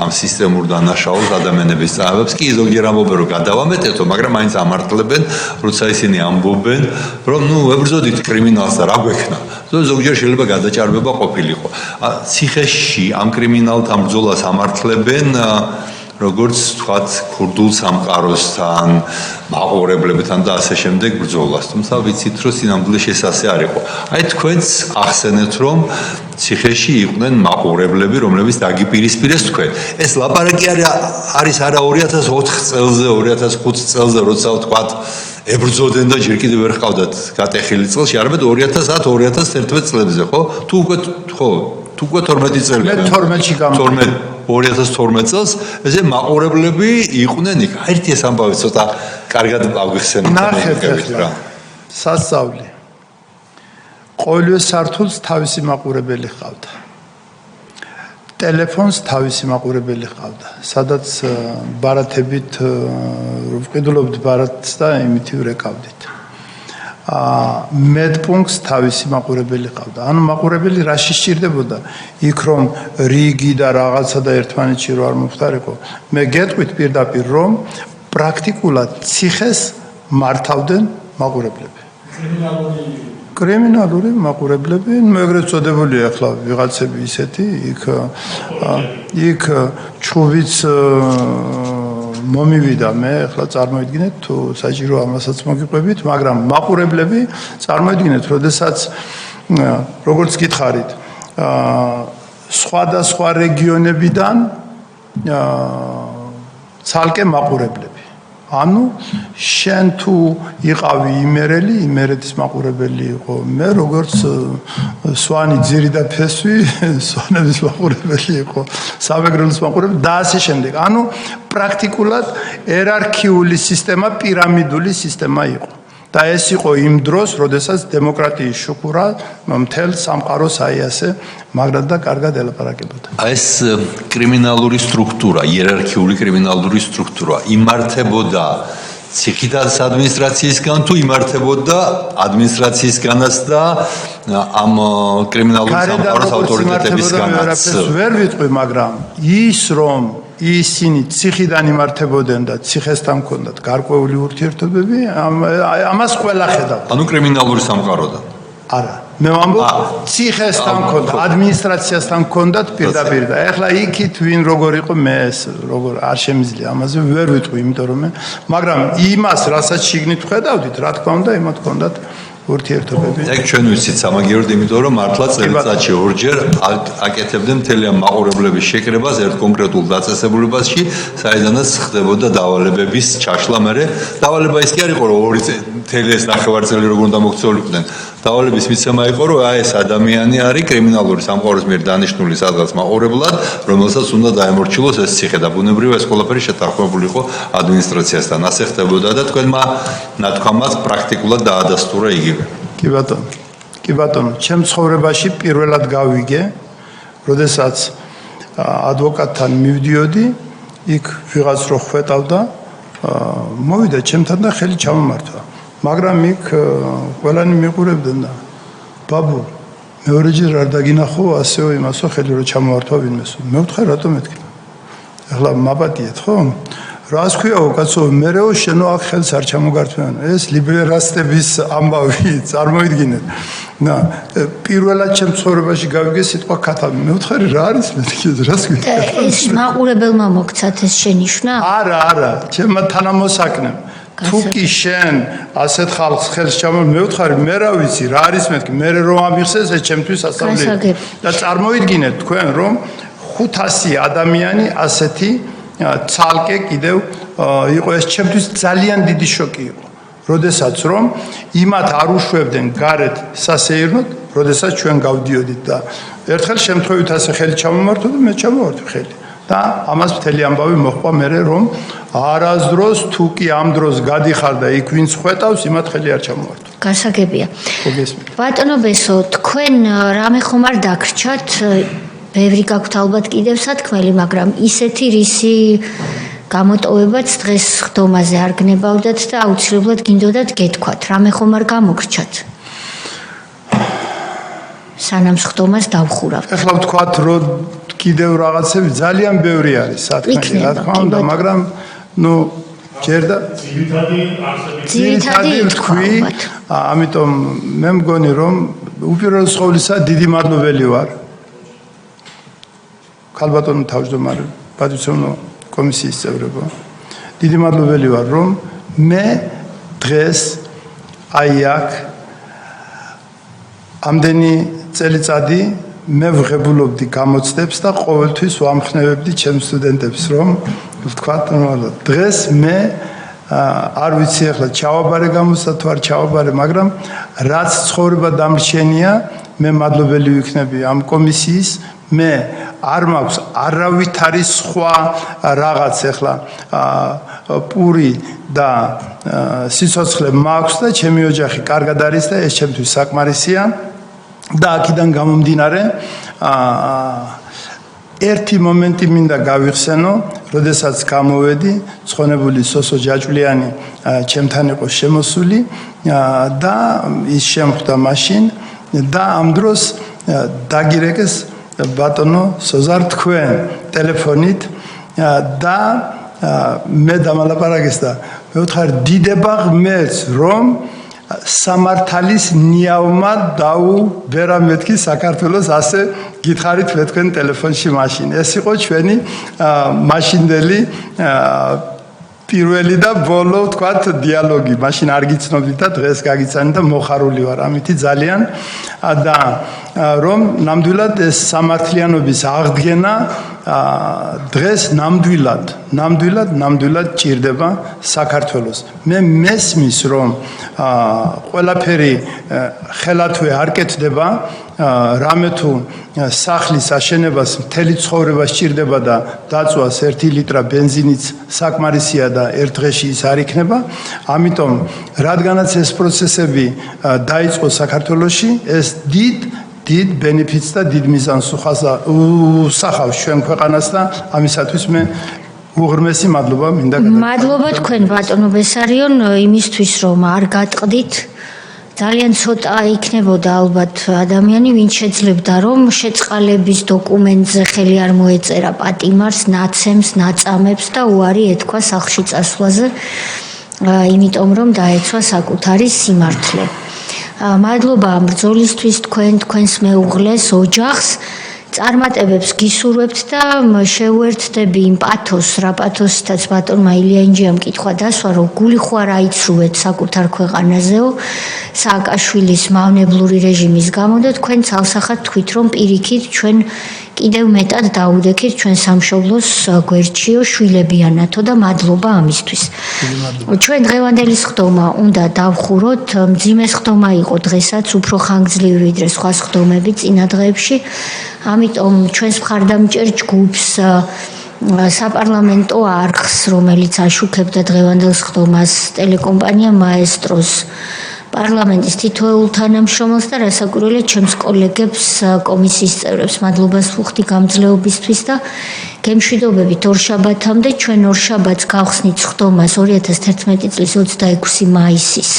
ამ სისტემურ დანაშაულს ადამიანების წამებებს კი ზოგიერთ ამბობენ რომ გადავამეტეთო, მაგრამ მაინც ამართლებენ, როცა ისინი ამბობენ, რომ ებრძოდით კრიმინალს და რა გვექნა. ზოგჯერ შეიძლება გადაჭარბება ყოფილიყო. ციხეში ამ კრიმინალთან ბრძოლას ამართლებენ როგორც თქვათ ქურდულ სამყაროსთან, მაყურებლებთან და ასე შემდეგ ბრძოლას. თუმცა ვიცით, რომ სინამდვილეში ეს ასე არ იყო. აი თქვენც ახსენეთ, რომ ციხეში იყვნენ მაყურებლები, რომლებიც დაგიპირისპირეს თქვენ. ეს ლაპარაკი არის არა 2004 წელზე, 2005 წელზე, როცა თქვათ ებრძოდნენ და ჯერ კიდევ ვერ ყავდათ გატეხილი წელში, არამედ 2010-2011 წლებზე, ხო? თუ უკვე 12 წელი. მე 12-ში გამოვიდა. 2012 წელს ესე მაყურებლები იყვნენ იქ. ერთი ეს ამბავი ცოტა კარგად აღიხსენეთ. ნახეთ ახლა. სასწავლი. ყოველივე სართულს თავისი მაყურებელი ჰყავდა. ტელეფონს თავისი მაყურებელი ჰყავდა. სადაც ბარათებით ვყიდულობთ ბარათს და იმითი ვრეკავდით. მედპუნქტს თავისი მაყურებელი ჰყავდა. ანუ მაყურებელი რა შეჭirdებოდა? იქ რომ რიგი და რაღაცა და ერთმანეთში რო არ მომხდარიყო. მე გეტყვით პირდაპირ რომ პრაქტიკულად ციხეს მართავდნენ მაყურებლები. კრიმინალური მაყურებლები, მეგრე წოდებულია ახლა ვიღაცები ისეთი, იქ ჩხუბიც მომივიდა მე, ახლა წარმოიდგინეთ თუ საჭირო ამასაც მოგიყვებით, მაგრამ მაყურებლები წარმოიდგინეთ, როდესაც როგორც გითხარით, სხვადასხვა რეგიონებიდან ცალკე მაყურებლები. ანუ შენ თუ იყავი იმერელი, იმერეთის მაყურებელი იყო, მე როგორც სვანი ძირი და ფესვი, სვანების მაყურებელი იყო, სამეგრელოს მაყურებელი და ასე შემდეგ. ანუ პრაქტიკულად ერარქიული სისტემა, პირამიდული სისტემა იყო. და ეს იყო იმ დროს, როდესაც დემოკრატიის შუქურა მთელ სამყაროს აი ასე მაგრად და კარგად ელაპარაკებოდა. ეს კრიმინალური სტრუქტურა, იერარქიული კრიმინალური სტრუქტურა იმართებოდა ციხიდან ადმინისტრაციისგან თუ იმართებოდა ადმინისტრაციისგანაც და ამ კრიმინალური სამყაროს ავტორიტეტებისგანაც. ვერ ვიტყვი, მაგრამ ის რომ ისინი ციხიდან იმართებოდნენ და ციხესთან ჰქონდათ გარკვეული ურთიერთობები, ამას ყველა ხედავდა. ანუ კრიმინალური სამყაროდან. არა, მე ვამბობ, ციხესთან ჰქონდათ, ადმინისტრაციასთან ჰქონდათ პირდაპირ და ეხლა იქით ვინ როგორ იყო მე ეს როგორ არ შემიძლია ამაზე ვერ ვიტყვი, იმიტომ რომ მაგრამ იმას, რასაც შიგნით ხედავდით, რა თქმა უნდა, იმათ ჰქონდათ ურთიერთობები. ეგ ჩვენ ვიცით სამაგიეროდ, იმიტომ რომ მართლა წელიწადში ორჯერ აკეთებდნენ მთელი ამ მაყურებლების შეკრებას ერთ კონკრეტულ დაწესებულებაში, საიდანაც ხდებოდა დავალებების ჩაშლა. მერე დავალება ის კი არ იყო, რომ ორი მთელი ეს ნახევარწელი როგორ უნდა მოქცეულიყვნენ. დავალების მიცემა იყო, რომ აი ეს ადამიანი არის კრიმინალური სამყაროს მიერ დანიშნული სადღაც მაყურებლად, რომელსაც უნდა დაემორჩილოს ეს ციხე და ბუნებრივია ეს ყველაფერი შეთანხმებული იყო ადმინისტრაციასთან. ასე ხდებოდა და თქვენმა ნათქვამად პრაქტიკულად დაადასტურა იგივე. კი ბატონო, ჩემ ცხოვრებაში პირველად გავიგე, როდესაც ადვოკატთან მივდიოდი, იქ ვიღაც რო ხვეტავდა, მოვიდა ჩემთან და ხელი ჩამომართვა. მაგრამ იქ ყველანი მიყურებდნენ და ბაბუ, მეორეჯერ არ დაგინახო ასეო იმასო ხელი რო ჩამოვართვა ვინმესო. მე ვთხარ რატო მეთქი? ახლა მაპატიეთ, ხო? რას ქვიაო კაცო, მერეო შენო აქ ხელს არ ჩამოგართმევან. ეს ლიბერალისტების ამბავი, წარმოიდგინეთ. და პირველად ჩემ ცხოვრებაში გავიგე სიტყვა ქათამი. მე ვთხარი რა არის მეთქი, რას ქვია? ეს მაყურებელმა მოგცათ ეს შენიშვნა? არა, ჩემმა თანამოსაკნემ. თუ კი შენ ასეთ ხალხს ხელს ჩამო, მე ვთხარი, მე რა ვიცი, რა არის მეთქი, მე რომ ამიხსენს ეს ჩემთვის ასწავლელი. და წარმოიდგინეთ თქვენ რომ 500 ადამიანი ასეთი ცალკე კიდევ იყო ეს ჩემთვის ძალიან დიდი შოკი იყო. როდესაც რომ იმათ არ უშვებდნენ გარეთ სასეირნოდ, როდესაც ჩვენ გავდიოდით და ერთხელ შემთხვევით ასე ხელი ჩამომართვა და მე ჩამოვარდი ხელი. და ამას მთელი ამბავი მოხდა მე რომ არასდროს თუ კი ამ დროს გადიხარ და იქ ვინც ხვეტავს, იმათ ხელი არ ჩამოვართვა. გასაგებია. ბატონო ბესო, თქვენ რამე ხომ არ დაგრჩათ? ბევრი გაქვთ ალბათ კიდევ სათქმელი, მაგრამ ისეთი რისი გამოტოვებაც დღეს ხდომაზე არ გნებავდათ და აუცილებლად გინდოდათ გეთქვათ, რამე ხომ არ გამოგრჩათ? სანამ ხდომას დავხურავთ. ეხლა ვთქვათ, რომ კიდევ რაღაცები ძალიან ბევრი არის სათქმელი, რა თქმა უნდა, მაგრამ ჯერ და ძირითადი თქვი, ამიტომ მე მგონი რომ უპირველეს ყოვლისა დიდი მადლობელი ვარ ქალბატონო თავმჯდომარე, პატრიციონო კომისიის წევრებო. დიდი მადლობელი ვარ, რომ მე დღეს აი აქ ამდენი წელიწადი მე ვღებულობდი გამოცდებს და ყოველთვის ვამხნევებდი ჩემს სტუდენტებს, რომ ვთქვათ, დღეს მე არ ვიცი ახლა ჩავაბარე გამოცდა თუ არ ჩავაბარე, მაგრამ რაც ცხოვრება დამრჩენია, მე მადლობელი ვიქნები ამ კომისიის, მე არ მაქვს არავითარი სხვა რაღაც ახლა პური და სიცოცხლე მაქვს და ჩემი ოჯახი კარგად არის და ეს ჩემთვის საკმარისია და აქედან გამომდინარე ერთი მომენტი მინდა გავიხსენო, როდესაც გამოვედი, ცხონებული სოსო ჯაჭვლიანი ჩემთან იყო შემოსული და ის შემხვდა მაშინ და ამ დროს დაგირეკეს ბატონო სოზარ თქვენ ტელეფონით და მე დამალაპარაკეს და მე ვთხარ დიდება ღმერთს რომ სამართალის ნიავმა დაუბერა მეთქი საქართველოს ასე გითხარით მე თქვენ ტელეფონში მაშინ ეს იყო ჩვენი მაშინდელი პირველი და ბოლო თქვათ დიალოგი მაშინ არ გიცნობდით და დღეს გაგიცანით და მოხარული ვარ ამითი ძალიან და რომ ნამდვილად ეს სამართლიანობის აღდგენა დღეს ნამდვილად ჭირდება საქართველოს მე მესმის რომ ყველაფერი ხელათვე არ კეთდება რამე თუ სახლის აშენებას მთელი ცხოვრება სჭირდება და დაწვას 1 ლიტრა ბენზინიც საკმარისია და ერთ დღეში ის არ იქნება ამიტომ რადგანაც ეს პროცესები დაიწყო საქართველოში ეს დიდ ბენეფიტს და დიდ მიზანს უსახავს ჩვენ ქვეყანას და ამისათვის მე უღრმესი მადლობა მინდა გადაგიხადო. მადლობა თქვენ ბატონო ბესარიონ იმისთვის რომ არ გატყდით ძალიან ცოტა იქნებოდა ალბათ ადამიანი ვინც შეძლებდა რომ შეწყალების დოკუმენტზე ხელი არ მოეწერა პატიმარს, ნაცემს, ნაწამებს და უარი ეთქვა სახლში წასვლაზე იმიტომ რომ დაეცვა საკუთარი სიმართლე. მადლობა ამ ბრძოლისთვის თქვენს მეუღლეს ოჯახს წარმატებებს გისურვებთ და შევუერთდები იმ პათოსს რა პათოსითაც ბატონმა ილიანჯიამ კითხვა დასვა რომ გული ხო არ აიცრუეთ საკუთარ ქვეყანაზეო სააკაშვილის მავნებლური რეჟიმის გამო და თქვენ ცალსახად თქვით რომ პირიქით ჩვენ კიდევ მეტად დაუდექით ჩვენ სამშობლოს გვერდშიო შვილებიანათო და მადლობა ამისთვის. ჩვენ დღევანდელი სხდომა უნდა დავხუროთ, მძიმე სხდომა იყო დღესაც, უფრო ხანგრძლივი ვიდრე სხვა სხდომები წინა დღეებში. ამიტომ ჩვენს მხარდამჭერ ჯგუფს საპარლამენტო არხს, რომელიც აშუქებდა დღევანდელ სხდომას, ტელეკომპანია მაესტროს პარლამენტის თითოეულ თანამშრომელს და რასაკვირველია ჩემს კოლეგებს კომისიის წევრებს მადლობას ვუხდი გამძლეობისთვის და გემშვიდობებით ორშაბათამდე ჩვენ ორშაბათს გავხსნით სხდომას 2011 წლის 26 მაისის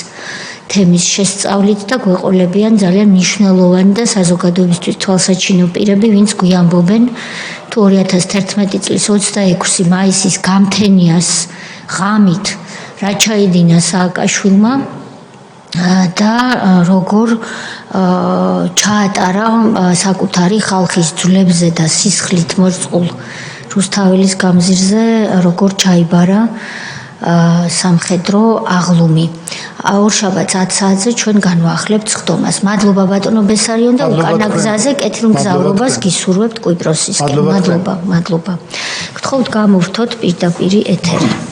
თემის შესწავლით და გვეყოლებიან ძალიან მნიშვნელოვანი და საზოგადოებისთვის თვალსაჩინო პირები ვინც გვიამბობენ თუ 2011 წლის 26 მაისის გამთენიას ღამით რა ჩაიდინა სააკაშვილმა და როგორ ჩაატარა საკუთარი ხალხის ძვლებზე და სისხლით მოწყულ რუსთაველის გამზირზე როგორ ჩაიბარა სამხედრო აღლუმი. ორშაბათს 10 საათზე ჩვენ განვაახლებთ სხდომას. მადლობა ბატონო ბესარიონ და უკანა გზაზე კეთილ მგზავრობას გისურვებთ კვიპროსისკენ. მადლობა. გთხოვთ გამოვთოთ პირდაპირ ეთერი.